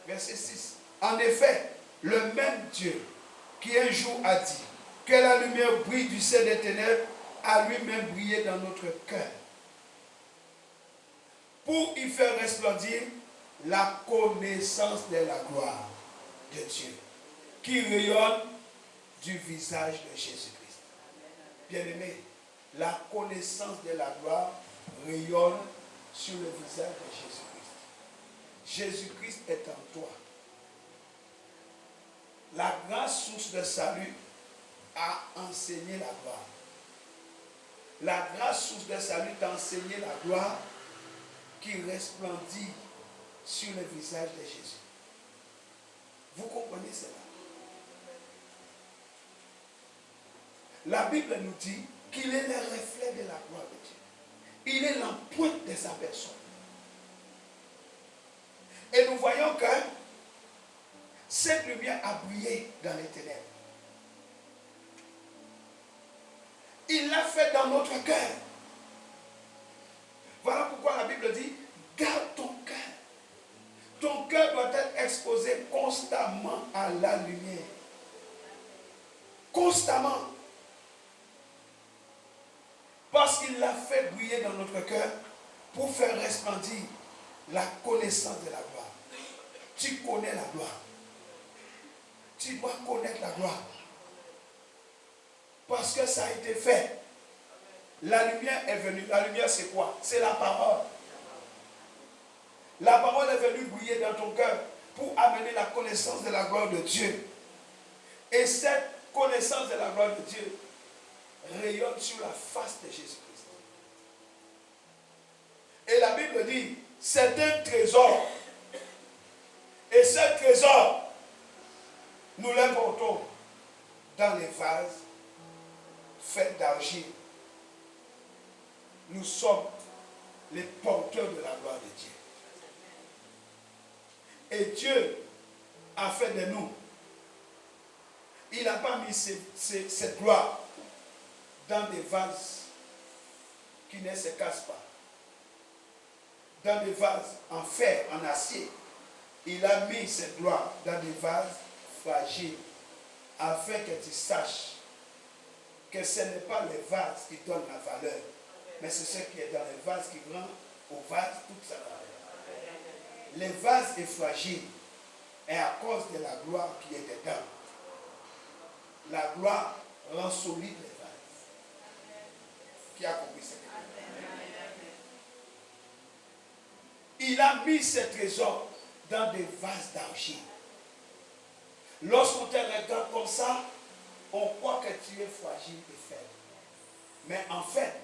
Verset 6. En effet, le même Dieu qui un jour a dit que la lumière brille du sein des ténèbres a lui-même brillé dans notre cœur pour y faire resplendir la connaissance de la gloire de Dieu qui rayonne du visage de Jésus-Christ. Bien-aimé, la connaissance de la gloire rayonne sur le visage de Jésus-Christ. Jésus-Christ est en toi. La grande source de salut a enseigné la gloire. La grâce source de salut t'a enseigné la gloire qui resplendit sur le visage de Jésus. Vous comprenez cela? La Bible nous dit qu'il est le reflet de la gloire de Dieu. Il est l'empreinte de sa personne. Et nous voyons que cette lumière a brillé dans les ténèbres. Il l'a fait dans notre cœur. Voilà pourquoi la Bible dit, garde ton cœur. Ton cœur doit être exposé constamment à la lumière. Constamment. Parce qu'il l'a fait briller dans notre cœur pour faire resplendir la connaissance de la gloire. Tu connais la gloire. Tu dois connaître la gloire. Parce que ça a été fait. La lumière est venue. La lumière, c'est quoi? C'est la parole. La parole est venue briller dans ton cœur pour amener la connaissance de la gloire de Dieu. Et cette connaissance de la gloire de Dieu rayonne sur la face de Jésus-Christ. Et la Bible dit, c'est un trésor. Et ce trésor, nous l'importons dans les vases faits d'argile. Nous sommes les porteurs de la gloire de Dieu. Et Dieu a fait de nous. Il n'a pas mis cette gloire dans des vases qui ne se cassent pas. Dans des vases en fer, en acier. Il a mis cette gloire dans des vases fragiles afin que tu saches que ce n'est pas les vases qui donnent la valeur, mais c'est ce qui est dans les vases qui rend au vase toute sa valeur. Les vases est fragile et à cause de la gloire qui est dedans. La gloire rend solide les vases. Qui a compris ça? Il a mis ses trésors dans des vases d'argile. Lorsqu'on te regarde comme ça, on croit que tu es fragile et faible. Mais en fait,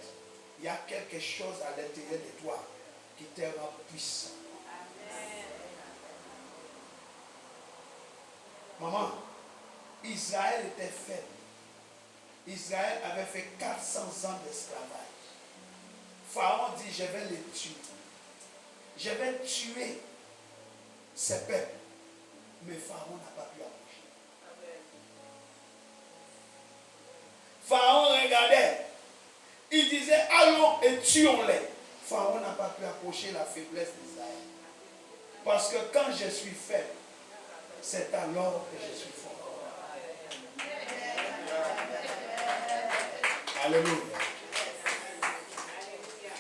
il y a quelque chose à l'intérieur de toi qui te rend puissant. Maman, Israël était faible. Israël avait fait 400 ans d'esclavage. Pharaon dit, je vais les tuer. Je vais tuer ces peuples. Mais Pharaon n'a pas pu approcher. Pharaon regardait. Il disait, allons et tuons-les. Pharaon n'a pas pu approcher la faiblesse d'Israël. Parce que quand je suis faible, c'est alors que je suis fort. Alléluia.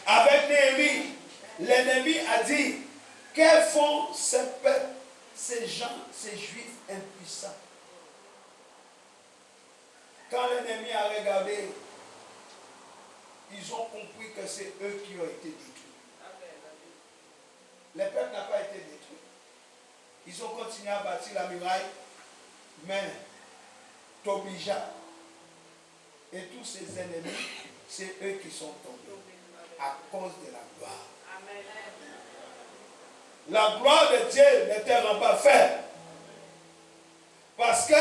Avec Néhémie, l'ennemi a dit, que font ces peuples, ces gens, ces juifs impuissants? Quand l'ennemi a regardé, ils ont compris que c'est eux qui ont été détruits. Le peuple n'a pas été détruit. Ils ont continué à bâtir la muraille, mais Tobija et tous ses ennemis, c'est eux qui sont tombés à cause de la gloire. La gloire de Dieu ne te rend pas faible. Parce que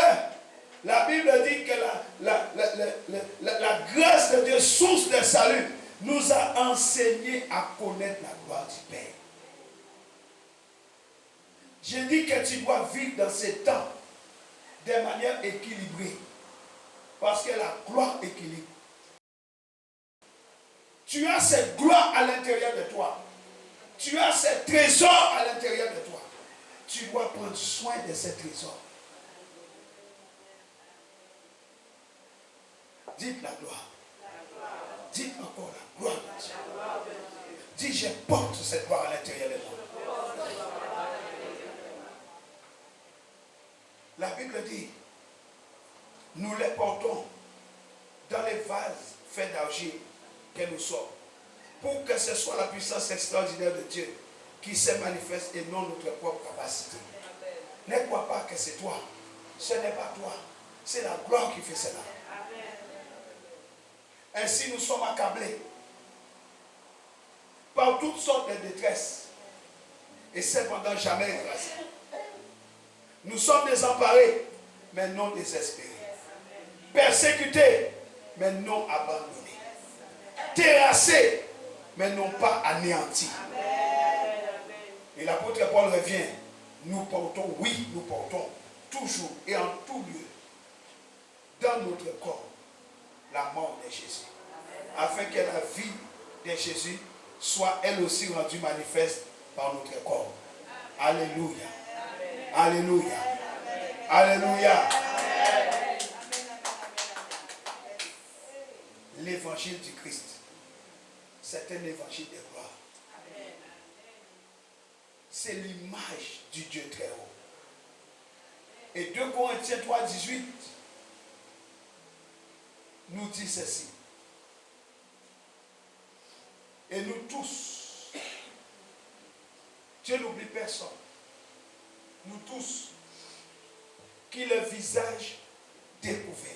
la Bible dit que la grâce de Dieu, source de salut, nous a enseigné à connaître la gloire du Père. Je dis que tu dois vivre dans ces temps de manière équilibrée. Parce que la gloire équilibre. Tu as cette gloire à l'intérieur de toi. Tu as ce trésor à l'intérieur de toi. Tu dois prendre soin de ce trésor. Dites la gloire. Dites encore la gloire de Dieu. Dites, je porte cette gloire à l'intérieur de moi. La Bible dit, nous les portons dans les vases faits d'argile que nous sommes, pour que ce soit la puissance extraordinaire de Dieu qui se manifeste et non notre propre capacité. Ne crois pas que c'est toi. Ce n'est pas toi. C'est la gloire qui fait cela. Ainsi nous sommes accablés par toutes sortes de détresses et cependant jamais écrasés. Nous sommes désemparés, mais non désespérés. Persécutés, mais non abandonnés. Terrassés, mais non pas anéantis. Et l'apôtre Paul revient. Nous portons, oui, nous portons toujours et en tout lieu dans notre corps la mort de Jésus. Afin que la vie de Jésus soit elle aussi rendue manifeste par notre corps. Alléluia. Alléluia. Alléluia. L'évangile du Christ, c'est un évangile de gloire. C'est l'image du Dieu très haut. Et 2 Corinthiens 3, 18 nous dit ceci. Et nous tous, Dieu n'oublie personne, nous tous, qui le visage découvert,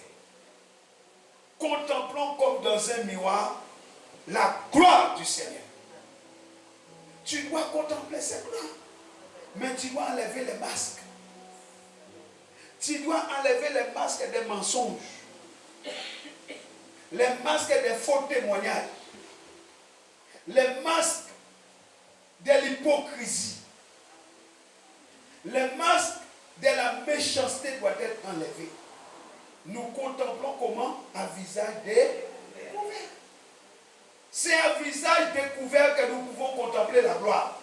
contemplons comme dans un miroir la gloire du Seigneur. Tu dois contempler cette gloire. Mais tu dois enlever les masques. Tu dois enlever les masques des mensonges. Les masques des faux témoignages. Les masques de l'hypocrisie. Les masques de la méchanceté doivent être enlevés. Nous contemplons comment? Un visage découvert. C'est un visage découvert que nous pouvons contempler la gloire.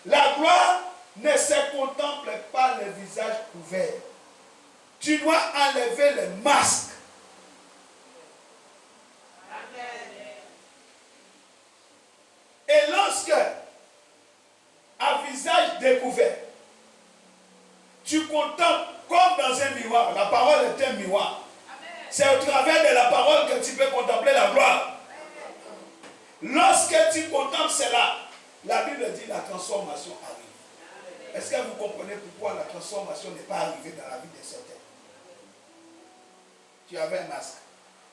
La gloire ne se contemple pas le visage couvert. Tu dois enlever les masques. Et lorsque, à visage découvert, tu contemples comme dans un miroir. La parole est un miroir. C'est au travers de la parole que tu peux contempler la gloire. Lorsque tu contemples cela, la Bible dit la transformation arrive. Est-ce que vous comprenez pourquoi la transformation n'est pas arrivée dans la vie de certains? Tu avais un masque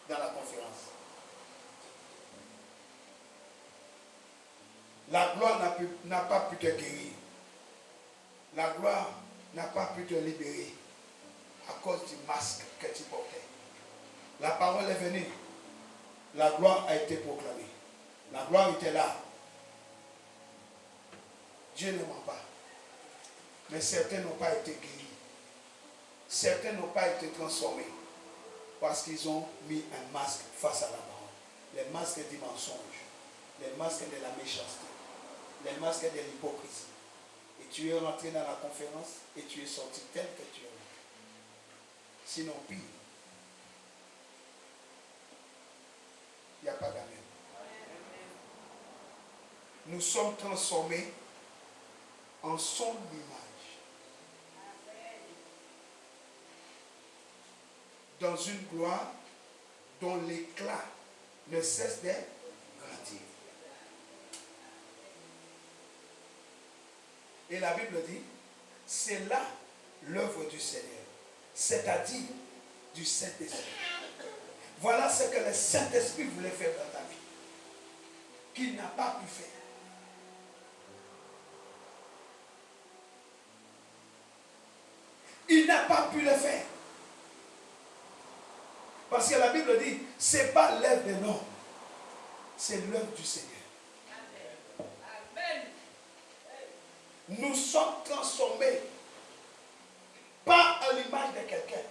dans la conférence. La gloire n'a pas pu te guérir. La gloire n'a pas pu te libérer à cause du masque que tu portais. La parole est venue. La gloire a été proclamée. La gloire était là. Dieu ne ment pas. Mais certains n'ont pas été guéris. Certains n'ont pas été transformés. Parce qu'ils ont mis un masque face à la parole. Les masques du mensonge. Les masques de la méchanceté. Les masques de l'hypocrisie. Et tu es rentré dans la conférence et tu es sorti tel que tu es rentré. Sinon pire. Il n'y a pas d'amen. Nous sommes transformés en son image. Dans une gloire dont l'éclat ne cesse de grandir. Et la Bible dit, c'est là l'œuvre du Seigneur, c'est-à-dire du Saint-Esprit. Voilà ce que le Saint-Esprit voulait faire dans ta vie, qu'il n'a pas pu faire. Il n'a pas pu le faire. Parce que la Bible dit, ce n'est pas l'œuvre de l'homme, c'est l'œuvre du Seigneur. Amen. Nous sommes transformés, pas à l'image de quelqu'un,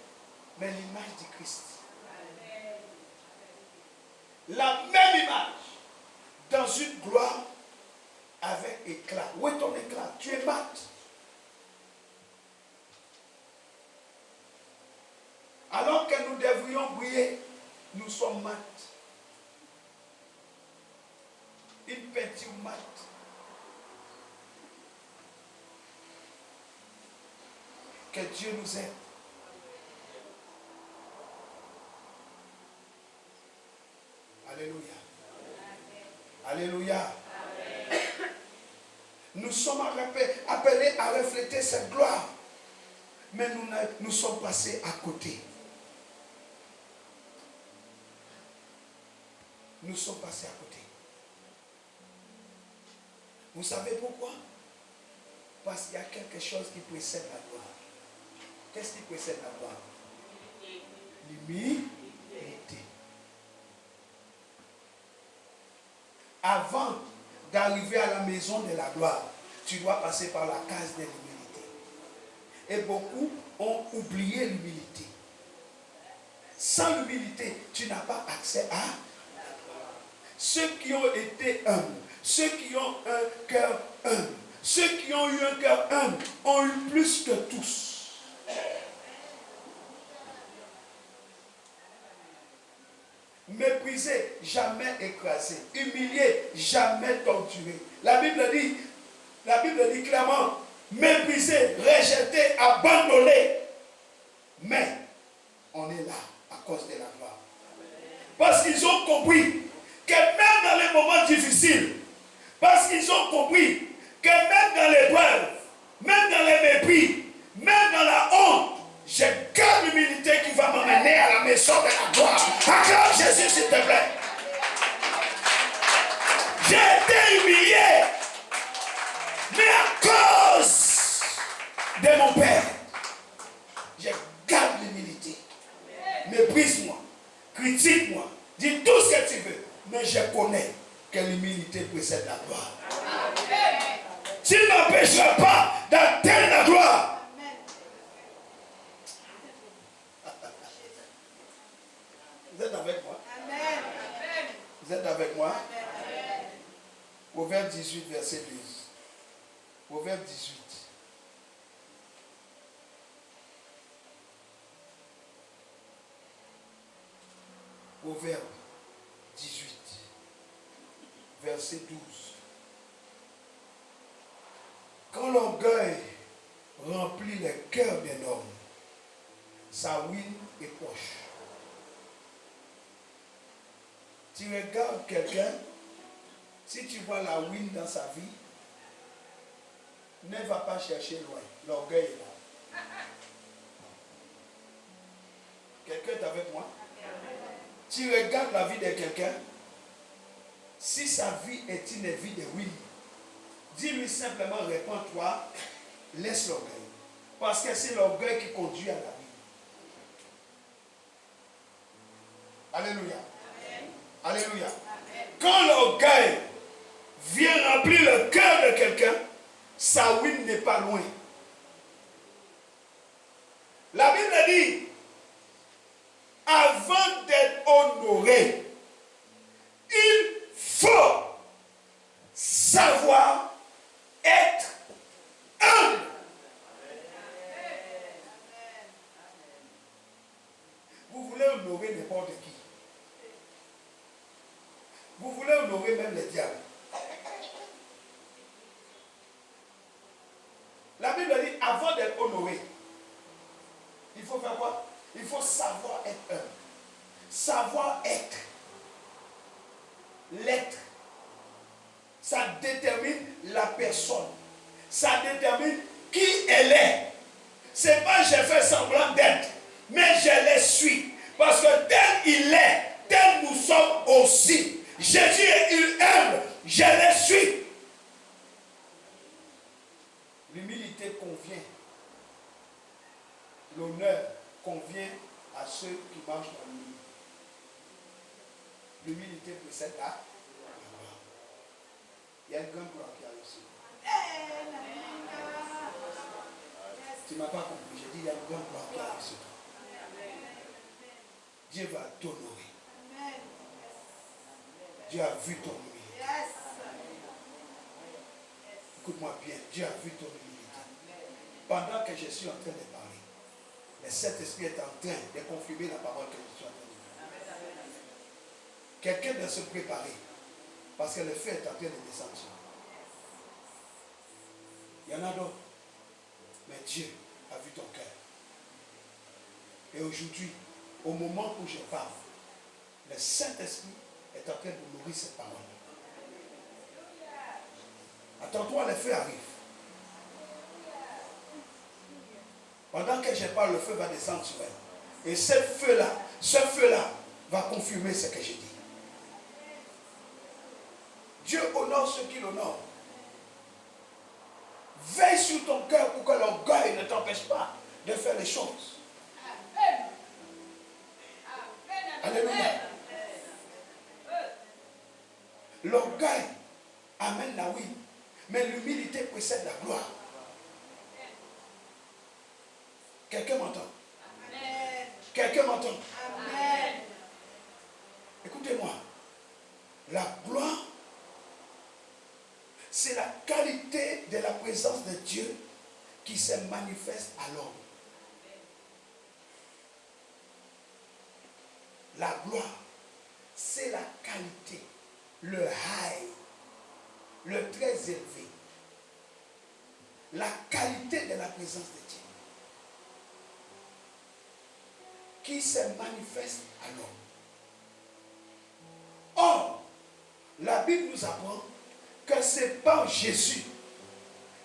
mais l'image du Christ. Amen. La même image, dans une gloire avec éclat. Où est ton éclat? Tu es mat. Alors que nous devrions briller, nous sommes mat. Une peinture mat. Que Dieu nous aide. Alléluia. Alléluia. Nous sommes appelés à refléter cette gloire. Mais nous sommes passés à côté. Nous sommes passés à côté. Vous savez pourquoi? Parce qu'il y a quelque chose qui précède la gloire. Qu'est-ce qui précède la gloire? L'humilité. Avant d'arriver à la maison de la gloire, tu dois passer par la case de l'humilité. Et beaucoup ont oublié l'humilité. Sans l'humilité, tu n'as pas accès à la gloire. Ceux qui ont été humbles, ceux qui ont un cœur humble, ceux qui ont eu un cœur humble ont eu plus que tous. Méprisé, jamais écrasé. Humilié, jamais torturé. La Bible dit clairement, méprisé, rejeté, abandonné. Mais on est là à cause de la gloire. Parce qu'ils ont compris que même dans les moments difficiles, parce qu'ils ont compris que même dans l'épreuve, même dans les mépris, même dans la honte, je garde l'humilité qui va m'amener à la maison de la gloire. Acclame Jésus, s'il te plaît. J'ai été humilié. de mon Père. Je garde l'humilité. Méprise-moi, critique-moi, dis tout ce que tu veux, mais je connais que l'humilité précède la gloire. Tu ne m'empêcheras pas d'atteindre la gloire. Vous êtes avec moi? Vous êtes avec moi? Proverbe 18, verset 12. Proverbe 18. Proverbe 18, verset 12. Quand l'orgueil remplit le cœur d'un homme, sa ruine est proche. Tu regardes quelqu'un, si tu vois la ruine dans sa vie, ne va pas chercher loin. L'orgueil est là. Quelqu'un est avec moi? Tu regardes la vie de quelqu'un, si sa vie est une vie de ruine, dis-lui simplement, réponds-toi, laisse l'orgueil. Parce que c'est l'orgueil qui conduit à la vie. Alléluia. Amen. Alléluia. Amen. Quand l'orgueil vient remplir le cœur de quelqu'un, sa ruine n'est pas loin. La Bible dit, avant d'être honoré, il faut savoir être humble. Vous voulez honorer n'importe qui. Vous voulez honorer même les diables. La Bible dit, avant d'être honoré, il faut faire quoi? Il faut savoir être humble. Savoir être. L'être. Ça détermine la personne. Ça détermine qui elle est. C'est pas je fais semblant d'être, mais je le suis. Parce que tel il est, tel nous sommes aussi. Jésus est humble, je le suis. L'humilité convient. L'honneur convient à ceux qui marchent dans l'humilité. L'humilité précède la gloire. Il y a une grande gloire qui arrive ici. Tu ne m'as pas compris. J'ai dit il y a une grande gloire qui arrive ici. Dieu va t'honorer. Dieu a vu ton humilité. Écoute-moi bien. Dieu a vu ton humilité. Pendant que je suis en train de parler, le Saint-Esprit est en train de confirmer la parole que je suis en train de dire. Quelqu'un doit se préparer parce que le feu est en train de descendre. Il y en a d'autres. Mais Dieu a vu ton cœur. Et aujourd'hui, au moment où je parle, le Saint-Esprit est en train de nourrir cette parole. Attends-toi, le feu arrive. Pendant que je parle, le feu va descendre sur elle. Et ce feu-là va confirmer ce que j'ai dit. Dieu honore ceux qui l'honorent. Veille sur ton cœur pour que l'orgueil ne t'empêche pas de faire les choses. Alléluia. L'orgueil amène la ruine, mais l'humilité précède la gloire. Quelqu'un m'entend? Quelqu'un m'entend? Écoutez-moi. La gloire, c'est la qualité de la présence de Dieu qui se manifeste à l'homme. La gloire, c'est la qualité, le high, le très élevé. La qualité de la présence de Dieu qui se manifeste à l'homme. Or, la Bible nous apprend que c'est par Jésus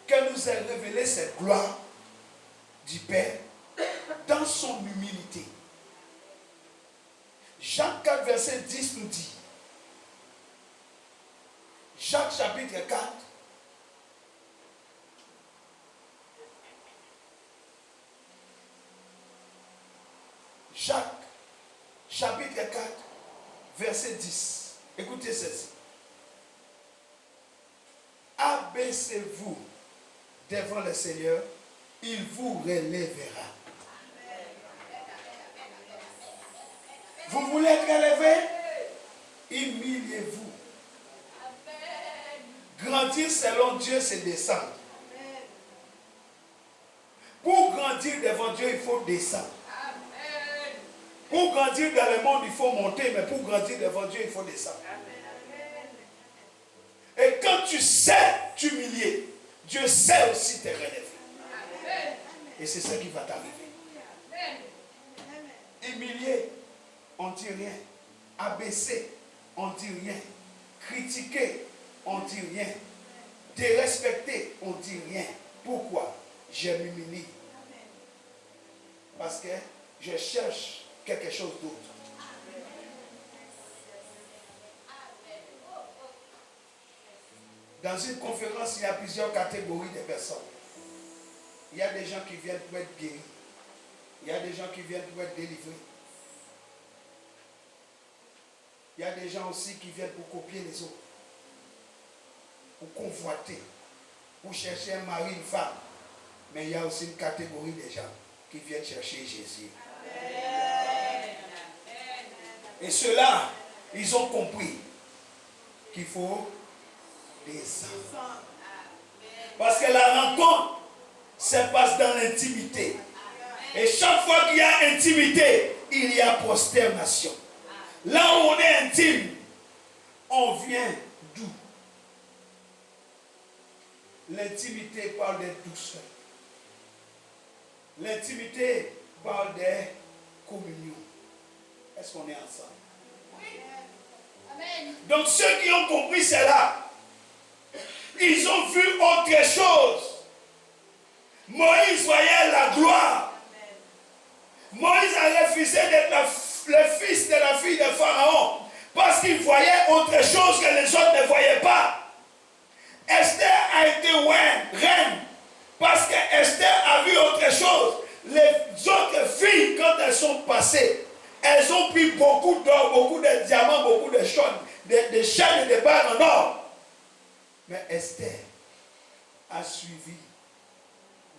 que nous est révélé cette gloire du Père dans son humilité. Jacques 4, verset 10 nous dit, Jacques chapitre 4, Jacques, chapitre 4, verset 10. Écoutez ceci. Abaissez-vous devant le Seigneur, il vous relèvera. Vous voulez être relevé? Humiliez-vous. Grandir selon Dieu, c'est descendre. Pour grandir devant Dieu, il faut descendre. Pour grandir dans le monde, il faut monter, mais pour grandir devant Dieu, il faut descendre. Et quand tu sais t'humilier, Dieu sait aussi te relever. Et c'est ce qui va t'arriver. Humilier, on ne dit rien. Abaisser, on ne dit rien. Critiquer, on ne dit rien. Dérespecter, on ne dit rien. Pourquoi? Je m'humilie. Parce que je cherche quelque chose d'autre. Dans une conférence, il y a plusieurs catégories de personnes. Il y a des gens qui viennent pour être guéris. Il y a des gens qui viennent pour être délivrés. Il y a des gens aussi qui viennent pour copier les autres. Pour convoiter. Pour chercher un mari, une femme. Mais il y a aussi une catégorie de gens qui viennent chercher Jésus. Amen. Et ceux-là, ils ont compris qu'il faut descendre. Parce que la rencontre se passe dans l'intimité. Et chaque fois qu'il y a intimité, il y a prosternation. Là où on est intime, on vient d'où? L'intimité parle de douceur. L'intimité parle de communion. Est-ce qu'on est ensemble? Oui. Amen. Donc ceux qui ont compris cela, ils ont vu autre chose. Moïse voyait la gloire. Amen. Moïse a refusé d'être le fils de la fille de Pharaon parce qu'il voyait autre chose que les autres ne voyaient pas. Esther a été reine parce que Esther a vu autre chose. Les autres filles, quand elles sont passées, elles ont pris beaucoup d'or, beaucoup de diamants, beaucoup de chaînes, de chaînes et de barres en or. Mais Esther a suivi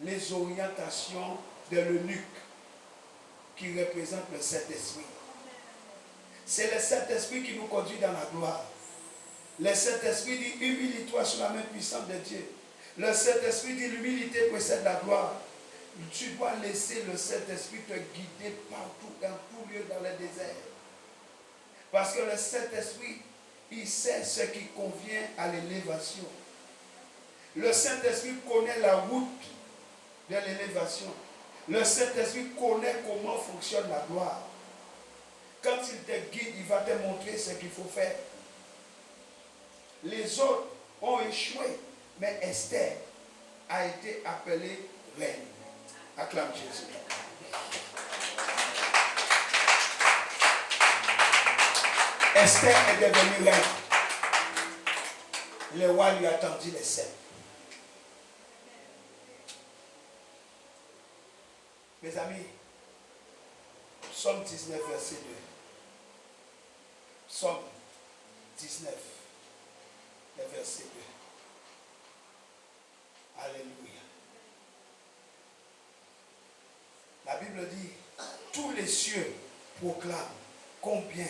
les orientations de l'eunuque qui représente le Saint-Esprit. C'est le Saint-Esprit qui nous conduit dans la gloire. Le Saint-Esprit dit, humilie-toi sous la main puissante de Dieu. Le Saint-Esprit dit, l'humilité précède la gloire. Tu dois laisser le Saint-Esprit te guider partout, dans tout lieu, dans le désert. Parce que le Saint-Esprit, il sait ce qui convient à l'élévation. Le Saint-Esprit connaît la route de l'élévation. Le Saint-Esprit connaît comment fonctionne la gloire. Quand il te guide, il va te montrer ce qu'il faut faire. Les autres ont échoué, mais Esther a été appelée reine. Acclame Jésus. Esther est devenue reine. Le roi lui a tendu les seins. Mes amis, Psaume 19, verset 2. Psaume 19, le verset 2. Alléluia. La Bible dit, tous les cieux proclament combien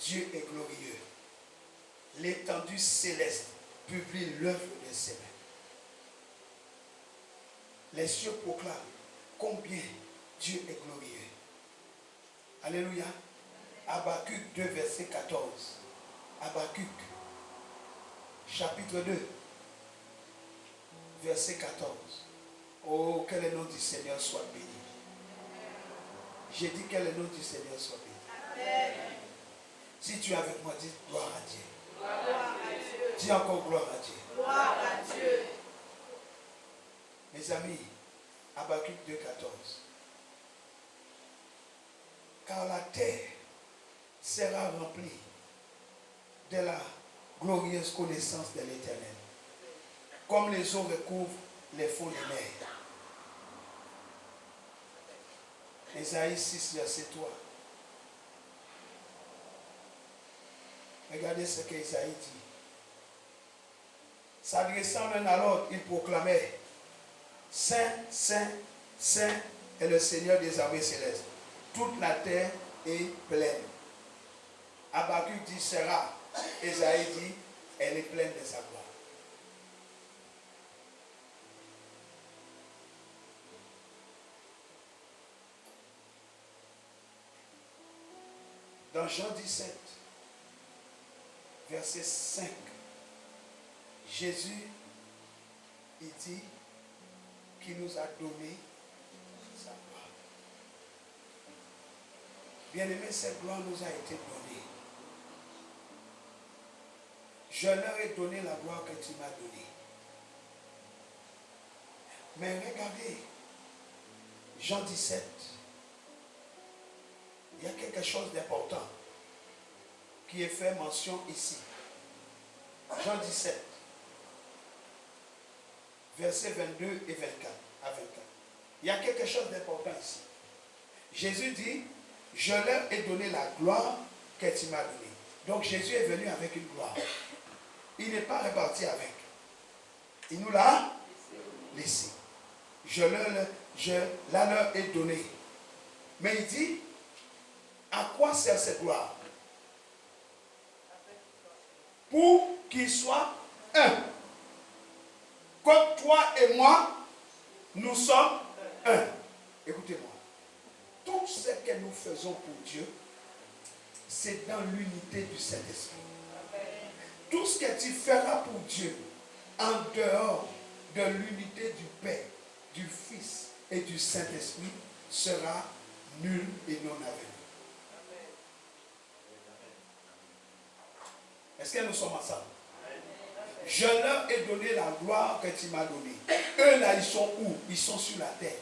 Dieu est glorieux. L'étendue céleste publie l'œuvre de ses mains. Les cieux proclament combien Dieu est glorieux. Alléluia. Habakkuk 2, verset 14. Habakkuk, chapitre 2, verset 14. Oh, que le nom du Seigneur soit béni. J'ai dit que le nom du Seigneur soit béni. Amen. Si tu es avec moi, dis gloire à Dieu. Gloire à Dieu. Dis encore gloire à Dieu. Gloire à Dieu. Mes amis, Habakkuk 2, 14. Car la terre sera remplie de la glorieuse connaissance de l'Éternel, comme les eaux recouvrent les fonds des mers. Ésaïe 6, verset 3. Regardez ce qu'Ésaïe dit. S'adressant l'un à l'autre, il proclamait: Saint, Saint, Saint est le Seigneur des armées célestes. Toute la terre est pleine. Habakkuk dit sera. Ésaïe dit elle est pleine de sa gloire. Dans Jean 17, verset 5, Jésus, il dit qu'il nous a donné sa gloire. Bien-aimé, cette gloire nous a été donnée. Je leur ai donné la gloire que tu m'as donnée. Mais regardez, Jean 17, il y a quelque chose d'important qui est fait mention ici. Jean 17, versets 22 et 24 à 24. Il y a quelque chose d'important ici. Jésus dit, je leur ai donné la gloire que tu m'as donnée. Donc Jésus est venu avec une gloire. Il n'est pas reparti avec. Il nous l'a laissé. Je la leur ai donnée. Mais il dit, à quoi sert cette gloire? Pour qu'ils soient un. Comme toi et moi, nous sommes un. Écoutez-moi. Tout ce que nous faisons pour Dieu, c'est dans l'unité du Saint-Esprit. Tout ce que tu feras pour Dieu, en dehors de l'unité du Père, du Fils et du Saint-Esprit, sera nul et non avenu. Est-ce que nous sommes ensemble? Je leur ai donné la gloire que tu m'as donnée. Eux là, ils sont où? Ils sont sur la terre.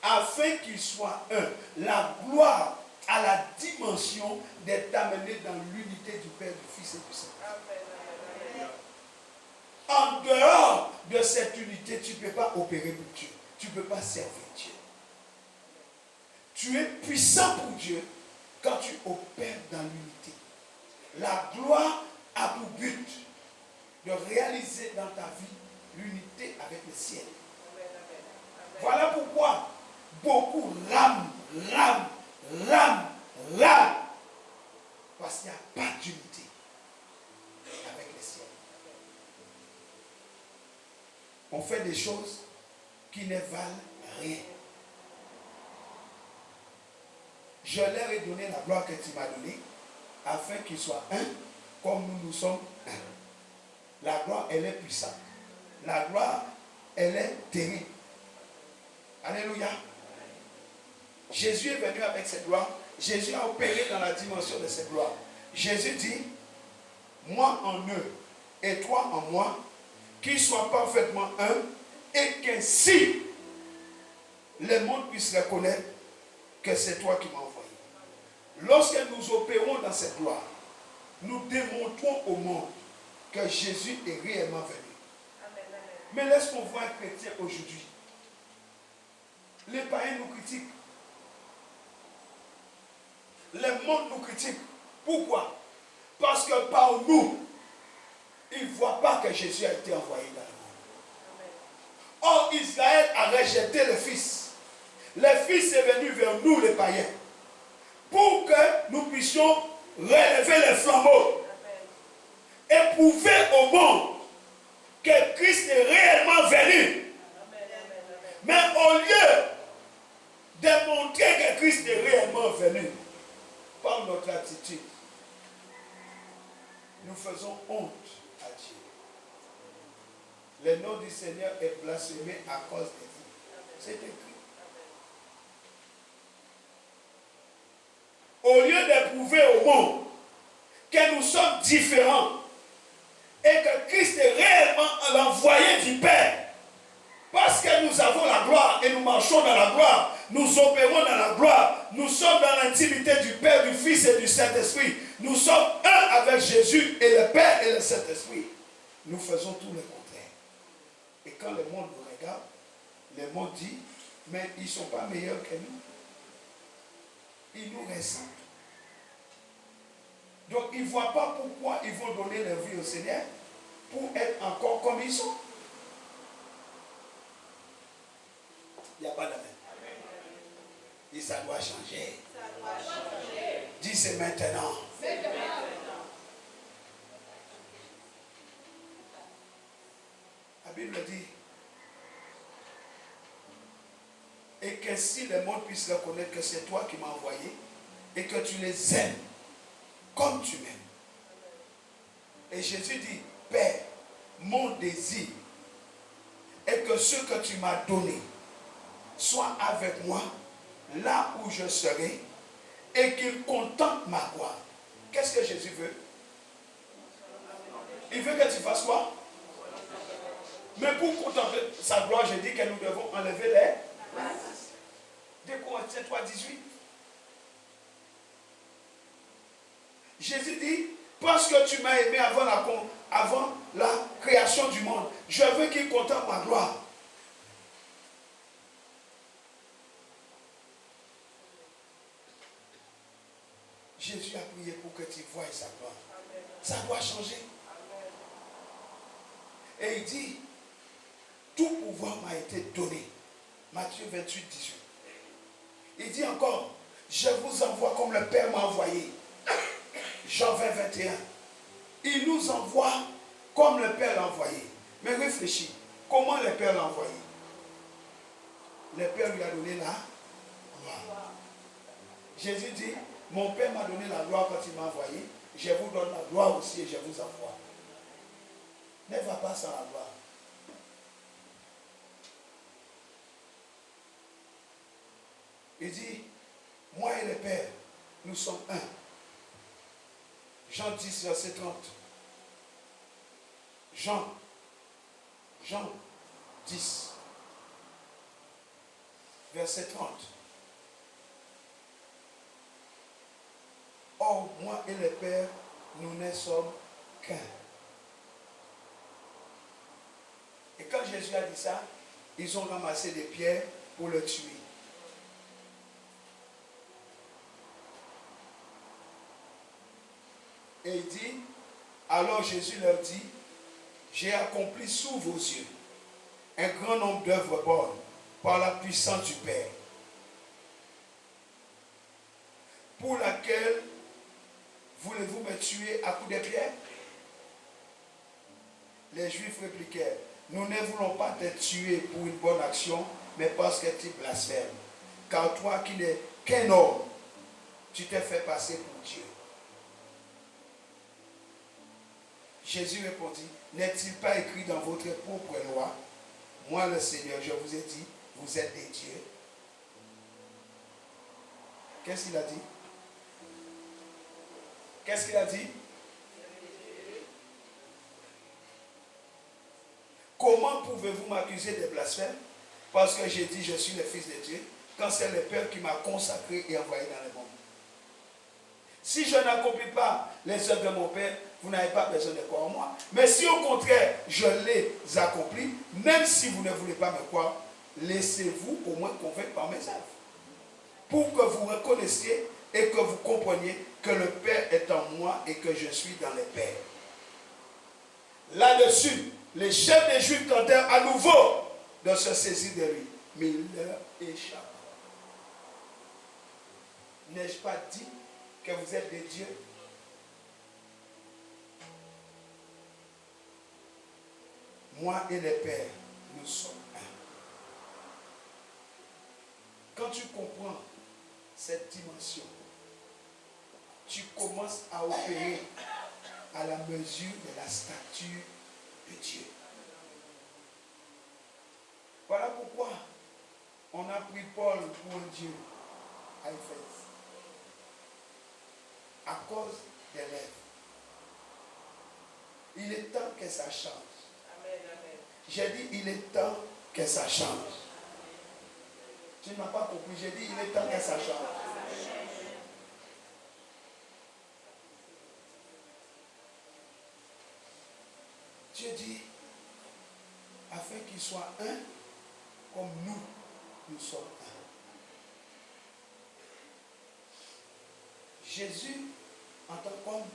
Afin qu'ils soient un. La gloire a la dimension d'être amenée dans l'unité du Père, du Fils et du Saint-Esprit. En dehors de cette unité, tu ne peux pas opérer pour Dieu. Tu ne peux pas servir Dieu. Tu es puissant pour Dieu quand tu opères dans l'unité. La gloire a pour but de réaliser dans ta vie l'unité avec le ciel. Voilà pourquoi beaucoup rament. Parce qu'il n'y a pas d'unité avec le ciel. On fait des choses qui ne valent rien. Je leur ai donné la gloire que tu m'as donnée, afin qu'ils soient un, comme nous sommes un. La gloire, elle est puissante. La gloire, elle est terrible. Alléluia. Jésus est venu avec cette gloire. Jésus a opéré dans la dimension de cette gloire. Jésus dit, moi en eux et toi en moi, qu'ils soient parfaitement un, et qu'ainsi le monde puisse reconnaître que c'est toi qui m'as envoyé. Lorsque nous opérons dans cette gloire, nous démontrons au monde que Jésus est réellement venu. Mais lorsqu'on voit un chrétien aujourd'hui, les païens nous critiquent. Le monde nous critique. Pourquoi? Parce que par nous, ils ne voient pas que Jésus a été envoyé dans le monde. Or, Israël a rejeté le Fils. Le Fils est venu vers nous, les païens, pour que nous puissions relever les flambeaux et prouver au monde que Christ est réellement venu. Mais au lieu de montrer que Christ est réellement venu, par notre attitude, nous faisons honte à Dieu. Le nom du Seigneur est blasphémé à cause de vous. C'est écrit. Au lieu de prouver au monde que nous sommes différents et que Christ est réellement l'envoyé du Père, parce que nous avons la gloire et nous marchons dans la gloire, nous opérons dans la gloire, nous sommes dans l'intimité du Père, du Fils et du Saint-Esprit. Nous sommes un avec Jésus et le Père et le Saint-Esprit. Nous faisons tout le contraire. Et quand le monde nous regarde, le monde dit, mais ils ne sont pas meilleurs que nous. il nous ressemble. Donc, ils ne voient pas pourquoi ils vont donner leur vie au Seigneur pour être encore comme ils sont. Il n'y a pas d'amen. Et ça doit changer. Dis c'est maintenant. La Bible dit, et que si le monde puisse reconnaître que c'est toi qui m'as envoyé et que tu les aimes comme tu m'aimes. Et Jésus dit, Père, mon désir est que ce que tu m'as donné soit avec moi là où je serai et qu'il contemple ma gloire. Qu'est-ce que Jésus veut? Il veut que tu fasses quoi? Mais pour contempler sa gloire, je dis que nous devons enlever les masses. De Corinthiens 3:18. Jésus dit, parce que tu m'as aimé avant la création du monde, je veux qu'il contemple ma gloire. Jésus a prié pour que tu voies sa gloire. Ça doit changer. Et il dit, tout pouvoir m'a été donné. Matthieu 28:18. Il dit encore, je vous envoie comme le Père m'a envoyé. Jean 20:21. Il nous envoie comme le Père l'a envoyé. Mais réfléchis, comment le Père l'a envoyé? Le Père lui a donné la gloire. Jésus dit, mon Père m'a donné la gloire quand il m'a envoyé. Je vous donne la gloire aussi et je vous envoie. Ne va pas sans la gloire. Il dit, moi et le Père, nous sommes un. Jean 10, verset 30. Jean 10, verset 30. Or, moi et le Père, nous ne sommes qu'un. Et quand Jésus a dit ça, ils ont ramassé des pierres pour le tuer. Et il dit, alors Jésus leur dit, j'ai accompli sous vos yeux un grand nombre d'œuvres bonnes par la puissance du Père, pour laquelle voulez-vous me tuer à coups de pierre? Les Juifs répliquèrent, nous ne voulons pas te tuer pour une bonne action, mais parce que tu blasphèmes. Car toi qui n'es qu'un homme, tu t'es fait passer pour Dieu. Jésus répondit, n'est-il pas écrit dans votre propre loi, moi le Seigneur, je vous ai dit, vous êtes des dieux? Qu'est-ce qu'il a dit? Qu'est-ce qu'il a dit? Comment pouvez-vous m'accuser de blasphème? Parce que j'ai dit, je suis le Fils de Dieu, quand c'est le Père qui m'a consacré et envoyé dans le monde. Si je n'accomplis pas les œuvres de mon Père, vous n'avez pas besoin de croire en moi. Mais si au contraire, je les accomplis, même si vous ne voulez pas me croire, laissez-vous au moins convaincre par mes œuvres. Pour que vous reconnaissiez et que vous compreniez que le Père est en moi et que je suis dans le Père. Là-dessus, les chefs des Juifs tentèrent à nouveau de se saisir de lui. Mais il leur échappa. N'ai-je pas dit que vous êtes des dieux? Moi et le Père, nous sommes un. Quand tu comprends cette dimension, tu commences à opérer à la mesure de la stature de Dieu. Voilà pourquoi on a pris Paul pour un Dieu à Éphèse. À cause des lèvres. Il est temps que ça change. J'ai dit, il est temps que ça change. Tu ne m'as pas compris. J'ai dit, il est temps que ça change. Dieu dit, afin qu'il soit un, comme nous sommes un. Jésus, en tant qu'homme,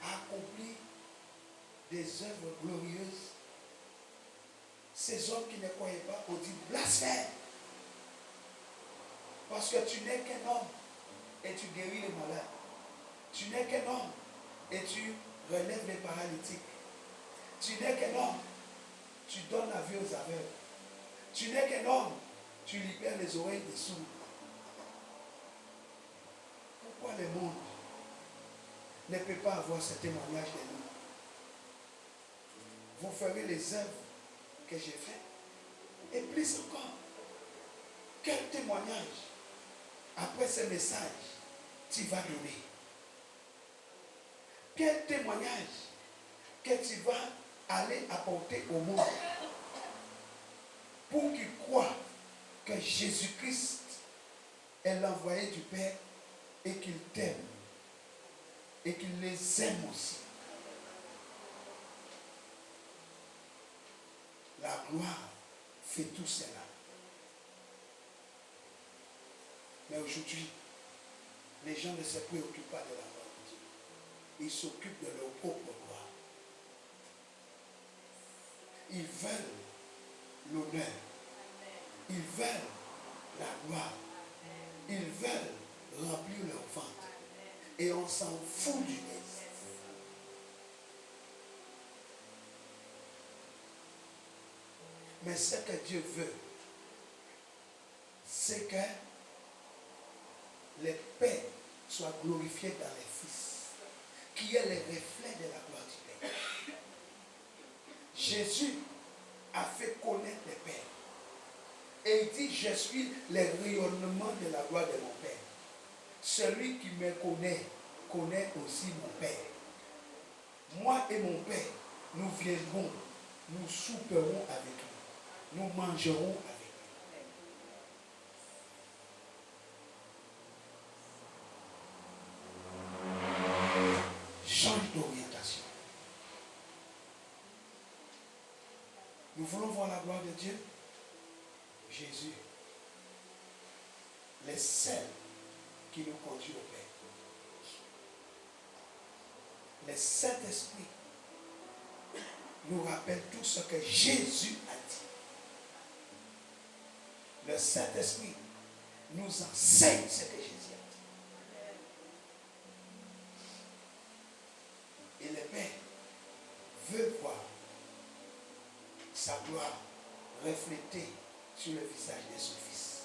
a accompli des œuvres glorieuses. Ces hommes qui ne croyaient pas ont dit blasphème. Parce que tu n'es qu'un homme et tu guéris les malades. Tu n'es qu'un homme et tu relèves les paralytiques. Tu n'es qu'un homme, tu donnes la vie aux aveugles. Tu n'es qu'un homme, tu libères les oreilles des sourds. Pourquoi le monde ne peut pas avoir ce témoignage de nous? Vous ferez les œuvres que j'ai faites. Et plus encore, quel témoignage après ce message tu vas donner? Quel témoignage que tu vas aller apporter au monde pour qu'ils croient que Jésus-Christ est l'envoyé du Père et qu'il t'aime et qu'il les aime aussi. La gloire fait tout cela. Mais aujourd'hui, les gens ne se préoccupent pas de la gloire de Dieu. Ils s'occupent de leur propre gloire. Ils veulent l'honneur. Ils veulent la gloire. Ils veulent remplir leur ventre. Et on s'en fout du reste. Mais ce que Dieu veut, c'est que les pères soient glorifiés dans les fils, qui est le reflet de la gloire du Père. Jésus a fait connaître le Père. Et il dit, je suis le rayonnement de la gloire de mon Père. Celui qui me connaît, connaît aussi mon Père. Moi et mon Père, nous viendrons, nous souperons avec lui. Nous mangerons avec lui. Change d'orientation. Nous voulons voir la gloire de Dieu. Jésus, le seul qui nous conduit au Père. Le Saint-Esprit nous rappelle tout ce que Jésus a dit. Le Saint-Esprit nous enseigne ce que Jésus a dit. Et le Père veut voir sa gloire reflétée sur le visage de son Fils.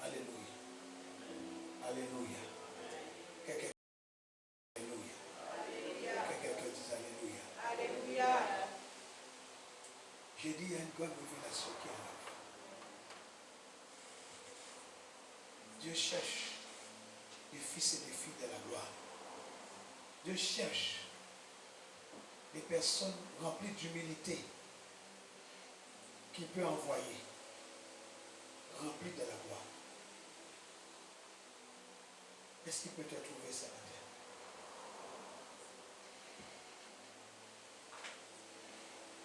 Alléluia. Alléluia. Quelqu'un dise Alléluia. Alléluia. J'ai dit, il y a une grande révélation qui arrive. Dieu cherche des fils et des filles de la gloire. Dieu cherche des personnes remplies d'humilité qu'il peut envoyer, remplies de la gloire. Est-ce qu'il peut te trouver ça matin?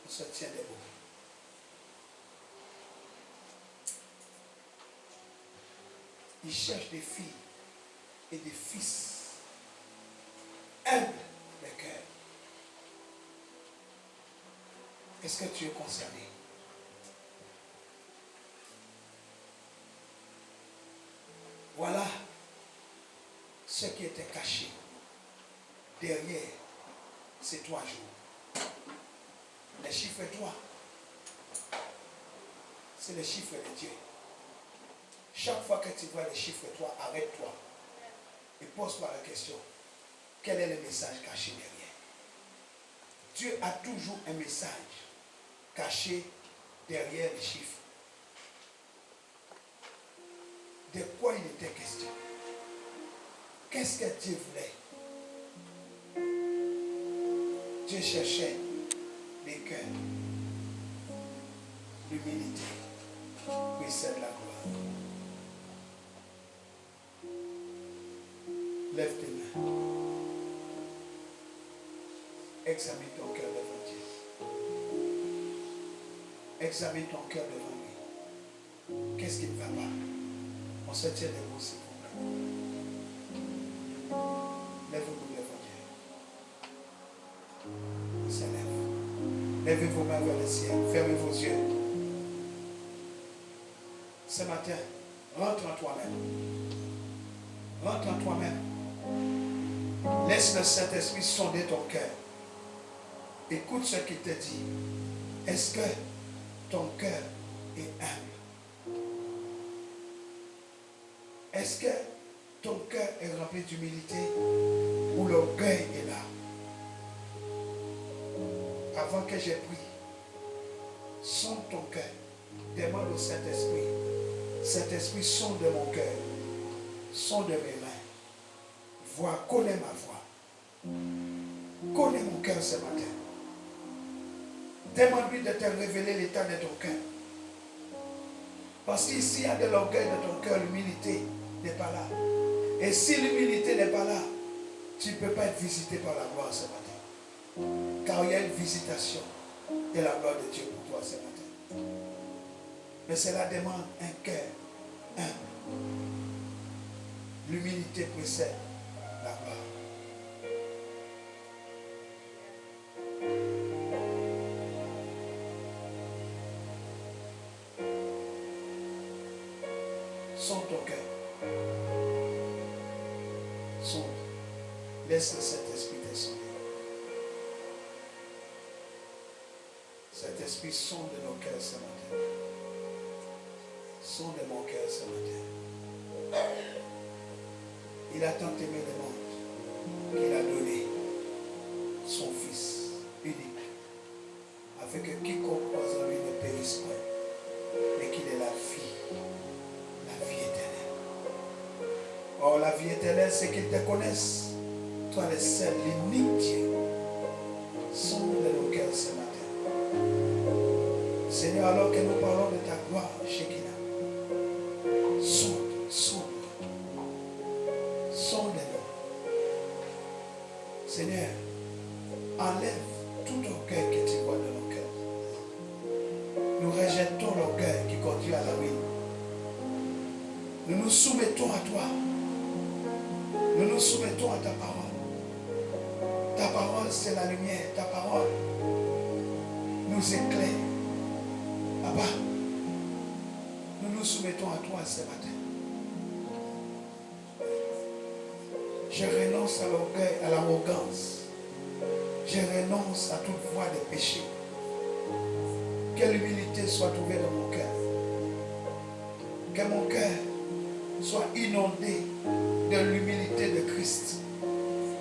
On se tient debout. Il cherche des filles et des fils humbles de cœur. Est-ce que tu es concerné? Voilà ce qui était caché derrière ces 3 jours. Les chiffres 3, c'est le chiffre de Dieu. Chaque fois que tu vois le chiffre 3, arrête-toi et pose-toi la question. Quel est le message caché derrière? Dieu a toujours un message caché derrière les chiffres. De quoi il était question? Qu'est-ce que Dieu voulait? Dieu cherchait des cœurs, l'humilité, puis c'est de la gloire. Lève tes mains. Examine ton cœur devant Dieu. Examine ton cœur devant lui. Qu'est-ce qui ne va pas? On se tient debout, s'il vous plaît. Lève-vous devant Dieu. On se lève. Levez vos mains vers le ciel. Fermez vos yeux. Ce matin, rentre en toi-même. Rentre en toi-même. Laisse le Saint-Esprit sonder ton cœur. Écoute ce qu'il te dit. Est-ce que ton cœur est humble? Est-ce que ton cœur est rempli d'humilité ou l'orgueil est là? Avant que j'ai pris, sonde ton cœur. Demande au Saint-Esprit. Saint-Esprit, sonde mon cœur. Sonde mes mains. Vois, connais ma voix. Connais mon cœur ce matin. Demande-lui de te révéler l'état de ton cœur. Parce qu'ici, il y a de l'orgueil de ton cœur, l'humilité n'est pas là. Et si l'humilité n'est pas là, tu ne peux pas être visité par la gloire ce matin. Car il y a une visitation de la gloire de Dieu pour toi ce matin. Mais cela demande un cœur humble. L'humilité précède la gloire. Sonde ton cœur. Sonde. Laisse le Saint-Esprit te sonder. Saint-Esprit, sonde nos cœurs ce matin. Sonde mon cœur ce matin. Il a tant aimé le monde qu'il a donné son Fils unique, afin que quiconque croise en lui ne périsse point, mais qu'il ait la vie éternelle. Or, la vie éternelle, c'est qu'ils te connaissent, toi le seul, l'unique Dieu. Sonde nos cœurs ce matin. Seigneur, alors que nous parlons de ta gloire, Shekinah, sonde-nous. Seigneur, enlève tout orgueil que tu vois dans nos cœurs. Nous rejetons l'orgueil qui conduit à la ruine. Nous nous soumettons à toi. Nous nous soumettons à ta parole. Ta parole, c'est la lumière. Ta parole nous éclaire. Papa, nous nous soumettons à toi ce matin. Je renonce à l'orgueil, à l'arrogance. Je renonce à toute voie de péché. Que l'humilité soit trouvée dans mon cœur. Que mon cœur soit inondé de l'humilité de Christ.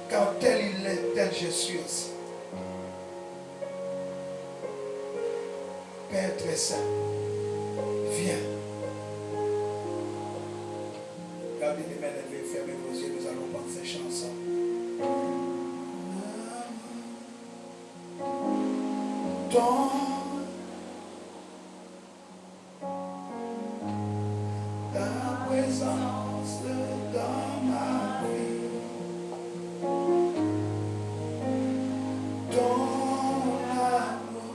Car tel il est, tel je suis aussi. Père très saint, viens. Gardez les mains levées, fermez vos yeux, nous allons prendre ces chansons. Dans ta présence dans ma vie, ton amour,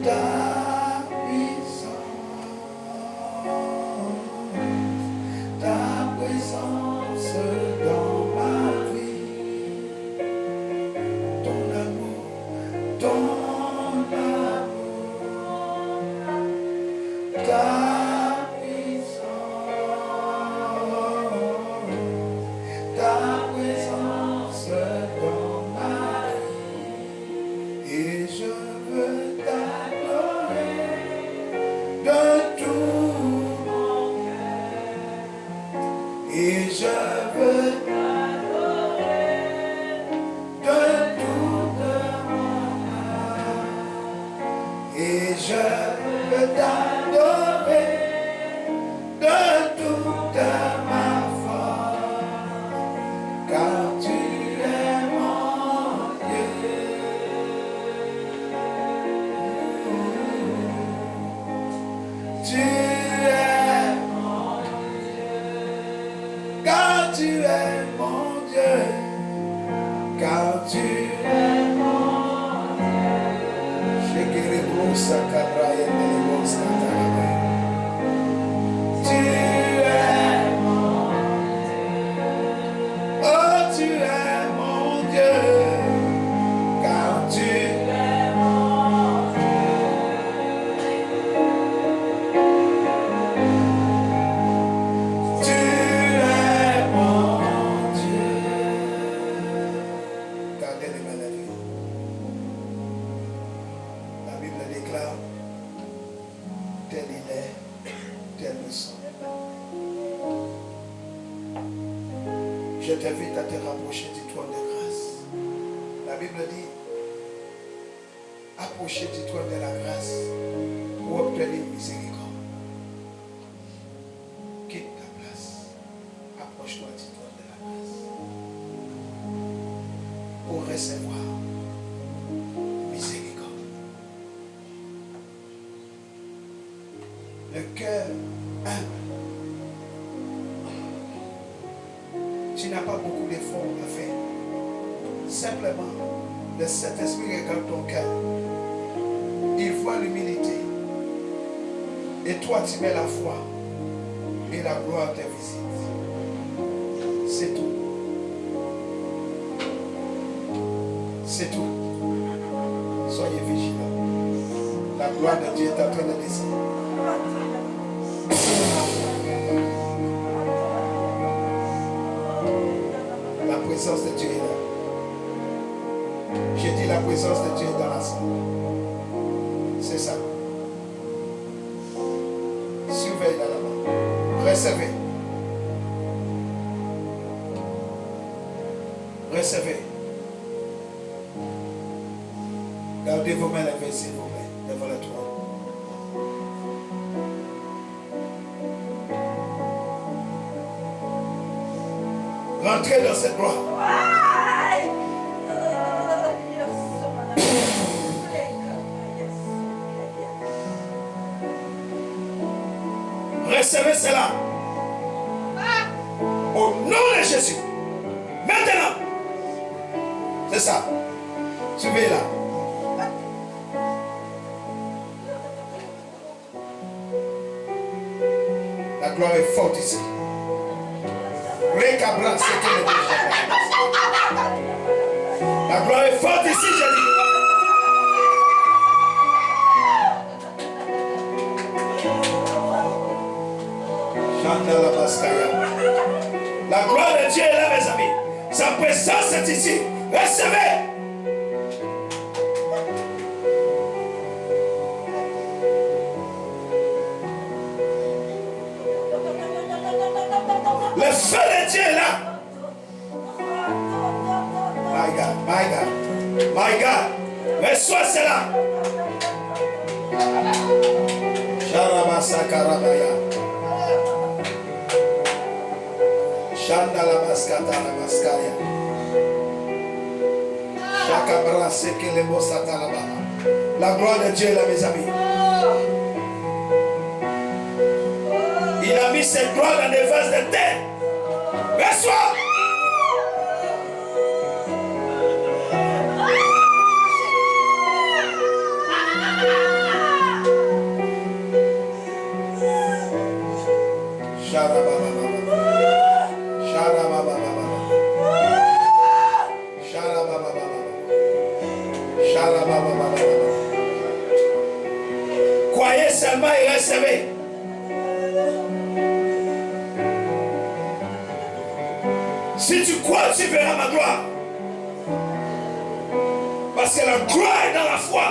ta présence dans ma vie, ton amour, ta présence dans ma vie, et je veux t'adorer de tout mon cœur, et je veux t'adorer de toute mon âme, et je veux t'adorer de toute ma force, car tu es mon Dieu. Tu es mon Dieu, car tu es mon Dieu, car tu es mon Dieu. Je t'invite à te rapprocher du trône de grâce. La Bible dit, approchez du trône de la grâce pour obtenir miséricorde. Quitte ta place. Approche-toi du trône de la grâce pour recevoir miséricorde. Le cœur humble. Tu n'as pas beaucoup d'efforts à faire. Simplement, le Saint-Esprit regarde ton cœur. Il voit l'humilité. Et toi, tu mets la foi. Et la gloire te visite. C'est tout. C'est tout. Soyez vigilants. La gloire de Dieu est en train de descendre. La présence de Dieu est là. J'ai dit la présence de Dieu est dans la salle. C'est ça. Surveille là-bas. Recevez. Recevez. Gardez vos mains levées, s'il vous plaît, devant le trône. Rentrez dans cette gloire. Recevez cela. Au nom de Jésus. Maintenant. C'est ça. Suivez là. La gloire est forte ici. La gloire est forte ici, j'ai dit. La gloire de Dieu est là, mes amis. Sa présence est ici. Recevez. Le feu de Dieu est là. My God, my God, my God. Reçois cela. Sharabasakarabaya. Shandalabaskatalabaskaya. Shakabrasekelebosatalaba. La gloire de Dieu est là, mes amis. Il a mis cette gloire dans des vases de terre. Reçois. Croyez seulement et recevez. Si tu crois, tu verras ma gloire. Parce que la gloire est dans la foi.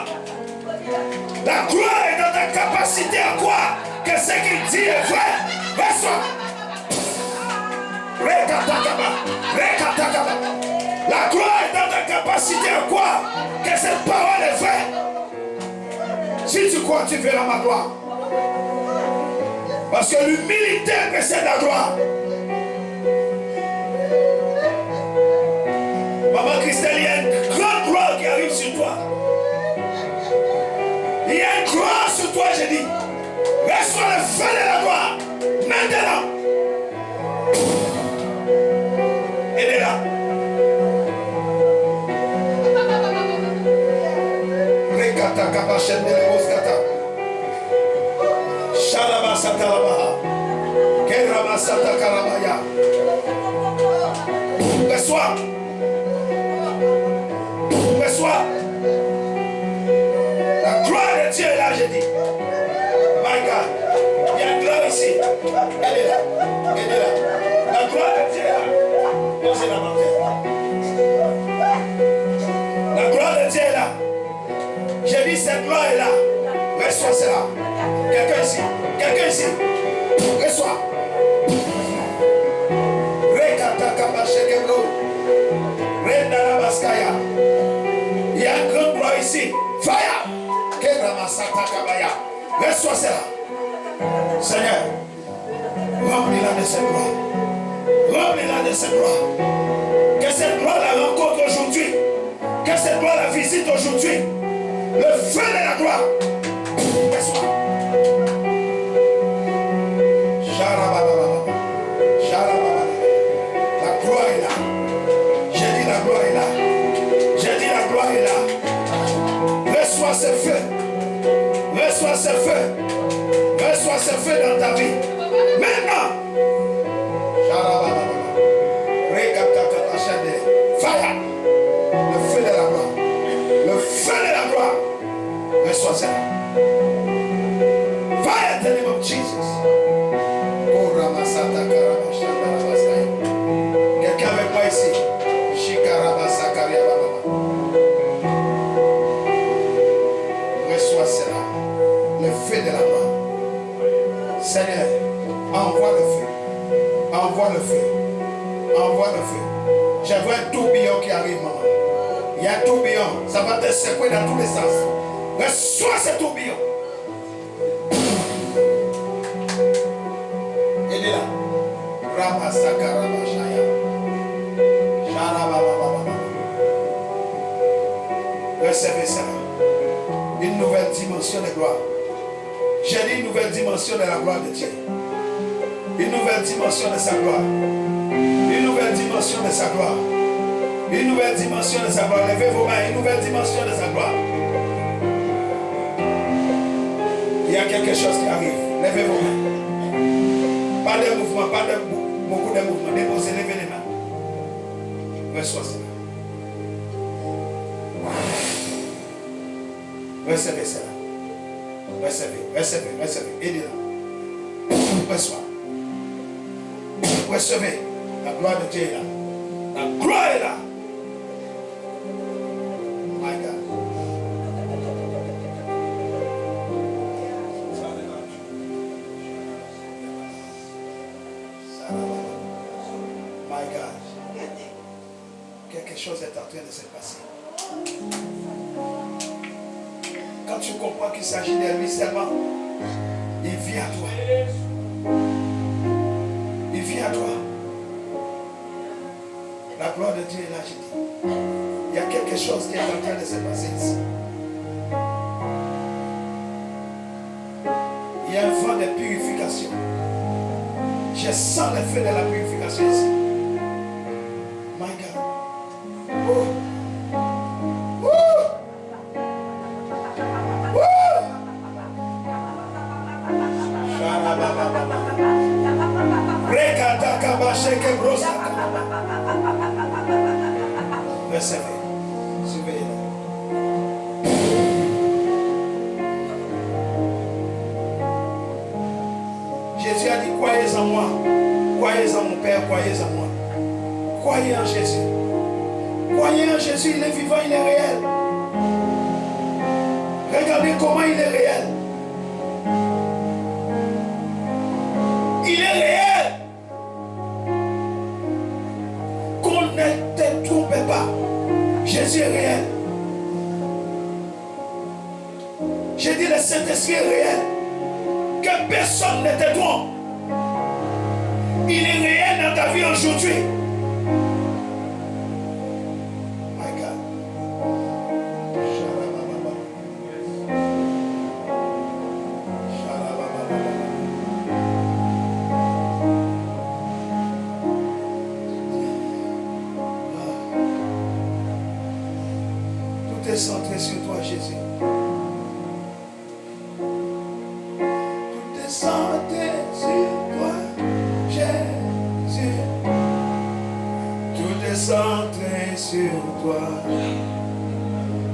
La gloire est dans ta capacité à croire que ce qu'il dit est vrai. Reçois. La gloire est dans ta capacité à croire que cette parole est vraie. Si tu crois, tu verras ma gloire. Parce que l'humilité précède la gloire. Maman Christelle, il y a une grande gloire qui arrive sur toi. Il y a une gloire sur toi, j'ai dit. Reçois le feu de la gloire. Maintenant. Elle est là. Rekata kabashen de Satalabaha. Keramasata Karabaya. Reçois. Reçois. La gloire de Dieu est là, j'ai dit. My God. Il y a une gloire ici. Elle est là. Elle est là. La gloire de Dieu est là. Posez la main. La gloire de Dieu est là. J'ai dit cette gloire est là. Reçois cela. Quelqu'un ici. Quelqu'un ici. Reçois. Il y a une grande gloire ici. Fire. Reçois cela. Seigneur, remplis-la de cette gloire. Remplis-la de cette gloire. Que cette gloire la rencontre aujourd'hui. Que cette gloire la visite aujourd'hui. Le feu de la gloire. Reçois. La gloire est là. J'ai dit la gloire est là. J'ai dit la gloire est là. Reçois ce feu. Reçois ce feu. Reçois ce feu dans ta vie. Maintenant. Fire. Le feu de la gloire. Le feu de la gloire. Reçois ça. Fire in the name of Jesus. Quelqu'un avec moi ici. Reçois cela. Le feu de la gloire. Seigneur, envoie le feu. Envoie le feu. Envoie le feu. Je vois un tourbillon qui arrive, maman. Il y a un tourbillon. Ça va te secouer dans tous les sens. Reçois ce tourbillon. Il est là. Recevez cela. Une nouvelle dimension de gloire. J'ai dit une nouvelle dimension de la gloire de Dieu. Une nouvelle dimension de sa gloire. Une nouvelle dimension de sa gloire. Une nouvelle dimension de sa gloire. Levez vos mains. Une nouvelle dimension de sa gloire. Il y a quelque chose qui arrive. Levez vos mains. Pas de mouvement, pas de beaucoup de mouvement. Déposez, levez les mains. Reçois cela. Recevez cela. Recevez, recevez, recevez. Aidez-la. Reçois. Recevez. La gloire de Dieu est là. La gloire est là. My God. My God. Quelque chose est en train de se passer. Quand tu comprends qu'il s'agit de lui seulement, il vient à toi. Il vient à toi. La gloire de Dieu est là, j'ai dit. Il y a quelque chose qui est en train de se passer ici. Il y a un vent de purification. Je sens le feu de la purification ici. My God. Oh. Recevez. Surveillez-le. Jésus a dit, croyez en moi. Croyez en mon Père, croyez en moi. Croyez en Jésus. Croyez en Jésus, il est vivant, il est réel. Regardez comment il est réel. Il est réel. Qu'on ne te trompe pas. Jésus est réel. J'ai dit le Saint-Esprit est réel. Que personne ne te trompe. Il est réel dans ta vie aujourd'hui. My God. Tout est centré sur toi, Jésus. Tout est centré sur toi.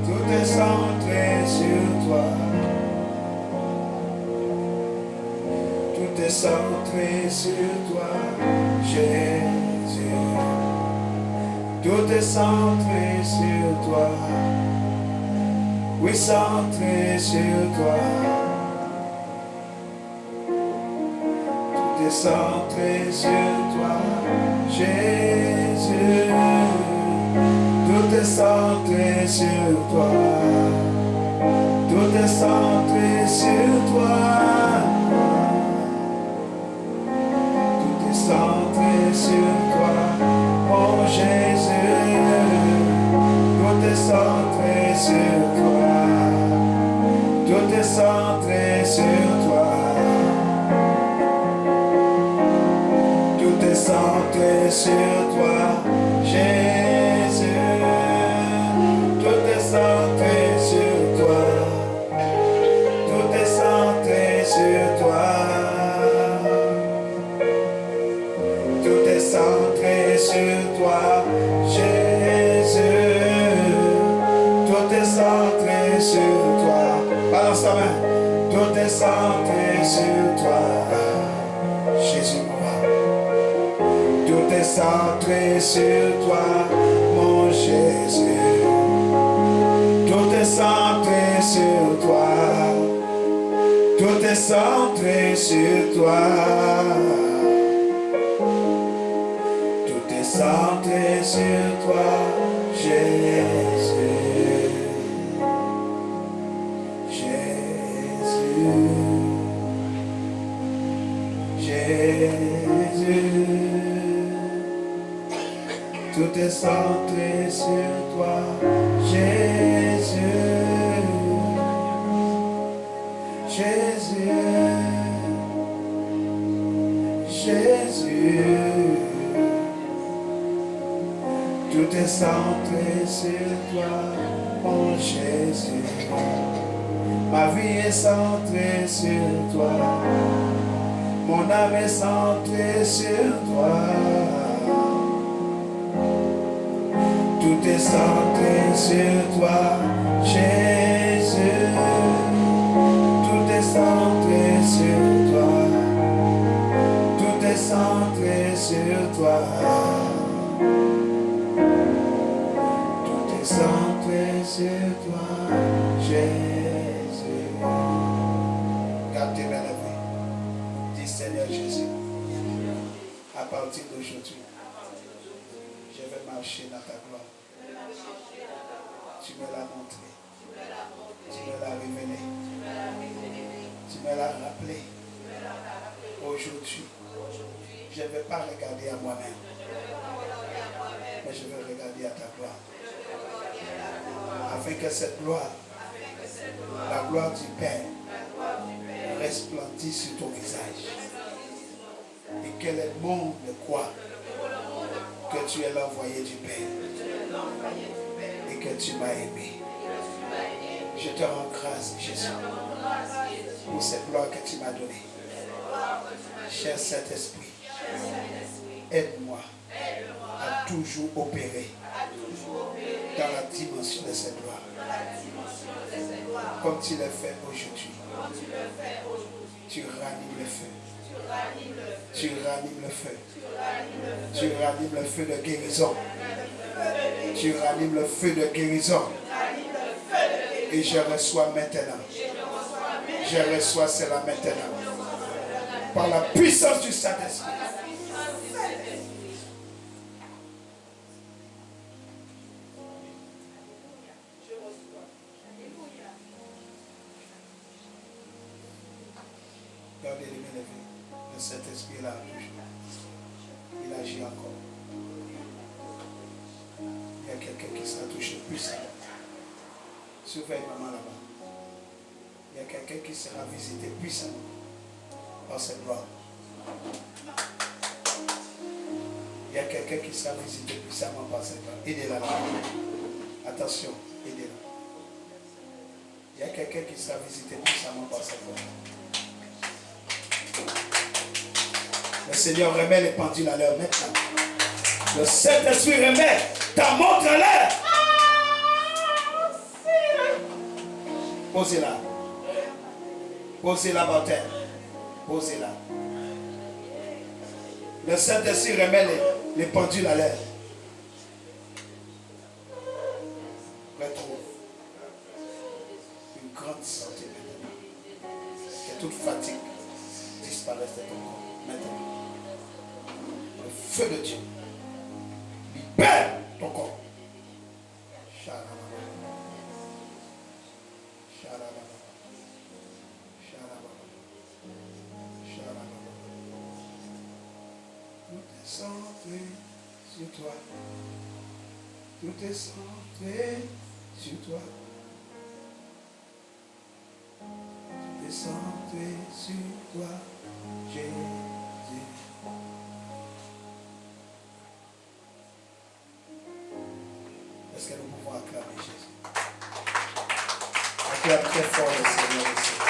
Tout est centré sur toi. Tout est centré sur toi, Jésus. Tout est centré sur toi. Oui, centré sur toi. Tout est centré sur toi, Jésus. Tout est centré sur toi. Tout est centré sur toi. Tout est centré sur toi, mon Jésus. Tout est centré sur toi. Tout est centré sur toi. Tout est centré sur toi, Jésus. Tout est centré sur toi. Tout est centré sur toi. Tout est centré sur toi, Jésus. Tout est centré sur toi. Balance ta main. Tout est centré sur toi, Jésus mon roi. Tout est centré sur toi, mon Jésus. Tout est centré sur toi. Tout est centré sur toi. Tout est centré sur toi, Jésus. Jésus. Jésus. Tout est centré sur toi, Jésus. Jésus. Jésus. Tout est centré sur toi, mon Jésus. Ma vie est centrée sur toi. Mon âme est centrée sur toi. Tout est centré sur toi, Jésus. Tout est centré sur toi. Tout est centré sur toi. Tout est centré sur toi, Jésus. Garde tes mains levées. Dis Seigneur Jésus, à partir d'aujourd'hui, je vais marcher dans ta gloire. Tu me l'as montré. Tu me l'as révélé. Tu me l'as rappelé. Aujourd'hui, je ne vais pas regarder à moi-même, mais je vais regarder à ta gloire. Afin que cette gloire, la gloire du Père, resplendisse sur ton visage. Et que le monde croit que tu es l'envoyé du Père et que tu m'as aimé. Je te rends grâce, Jésus, pour cette gloire que tu m'as donnée. Cher Saint-Esprit, aide-moi à toujours opérer dans la dimension de cette gloire. Comme tu l'as fait aujourd'hui. Tu ranimes le feu. Tu ranimes le feu. Tu ranimes le feu de guérison. Tu ranimes le feu de guérison. Et je reçois maintenant. Je reçois cela maintenant. Par la puissance du Saint-Esprit. Gardez les mains levées. Le Saint-Esprit est là toujours. Il agit encore. Il y a quelqu'un qui sera touché puissamment. Surveille maman là-bas. Il y a quelqu'un qui sera visité puissamment par cette gloire. Il y a quelqu'un qui sera visité puissamment par cette gloire. Aidez-la là. Attention, aidez-la. Il y a quelqu'un qui sera visité puissamment par cette gloire. Le Seigneur remet les pendules à l'heure maintenant. Le Saint-Esprit remet Ta montre-la. Posez-la. Posez-la par terre. Posez-la. Le Saint-Esprit remet les pendules à l'air. Retrouve une grande santé maintenant. Que toute fatigue disparaisse de ton corps. Maintenant. Le feu de Dieu libère ton corps. Tout est centré sur toi. Tout est centré sur toi. Tout est centré sur toi, Jésus. Est-ce que nous pouvons acclamer Jésus? Acclame très fort le Seigneur.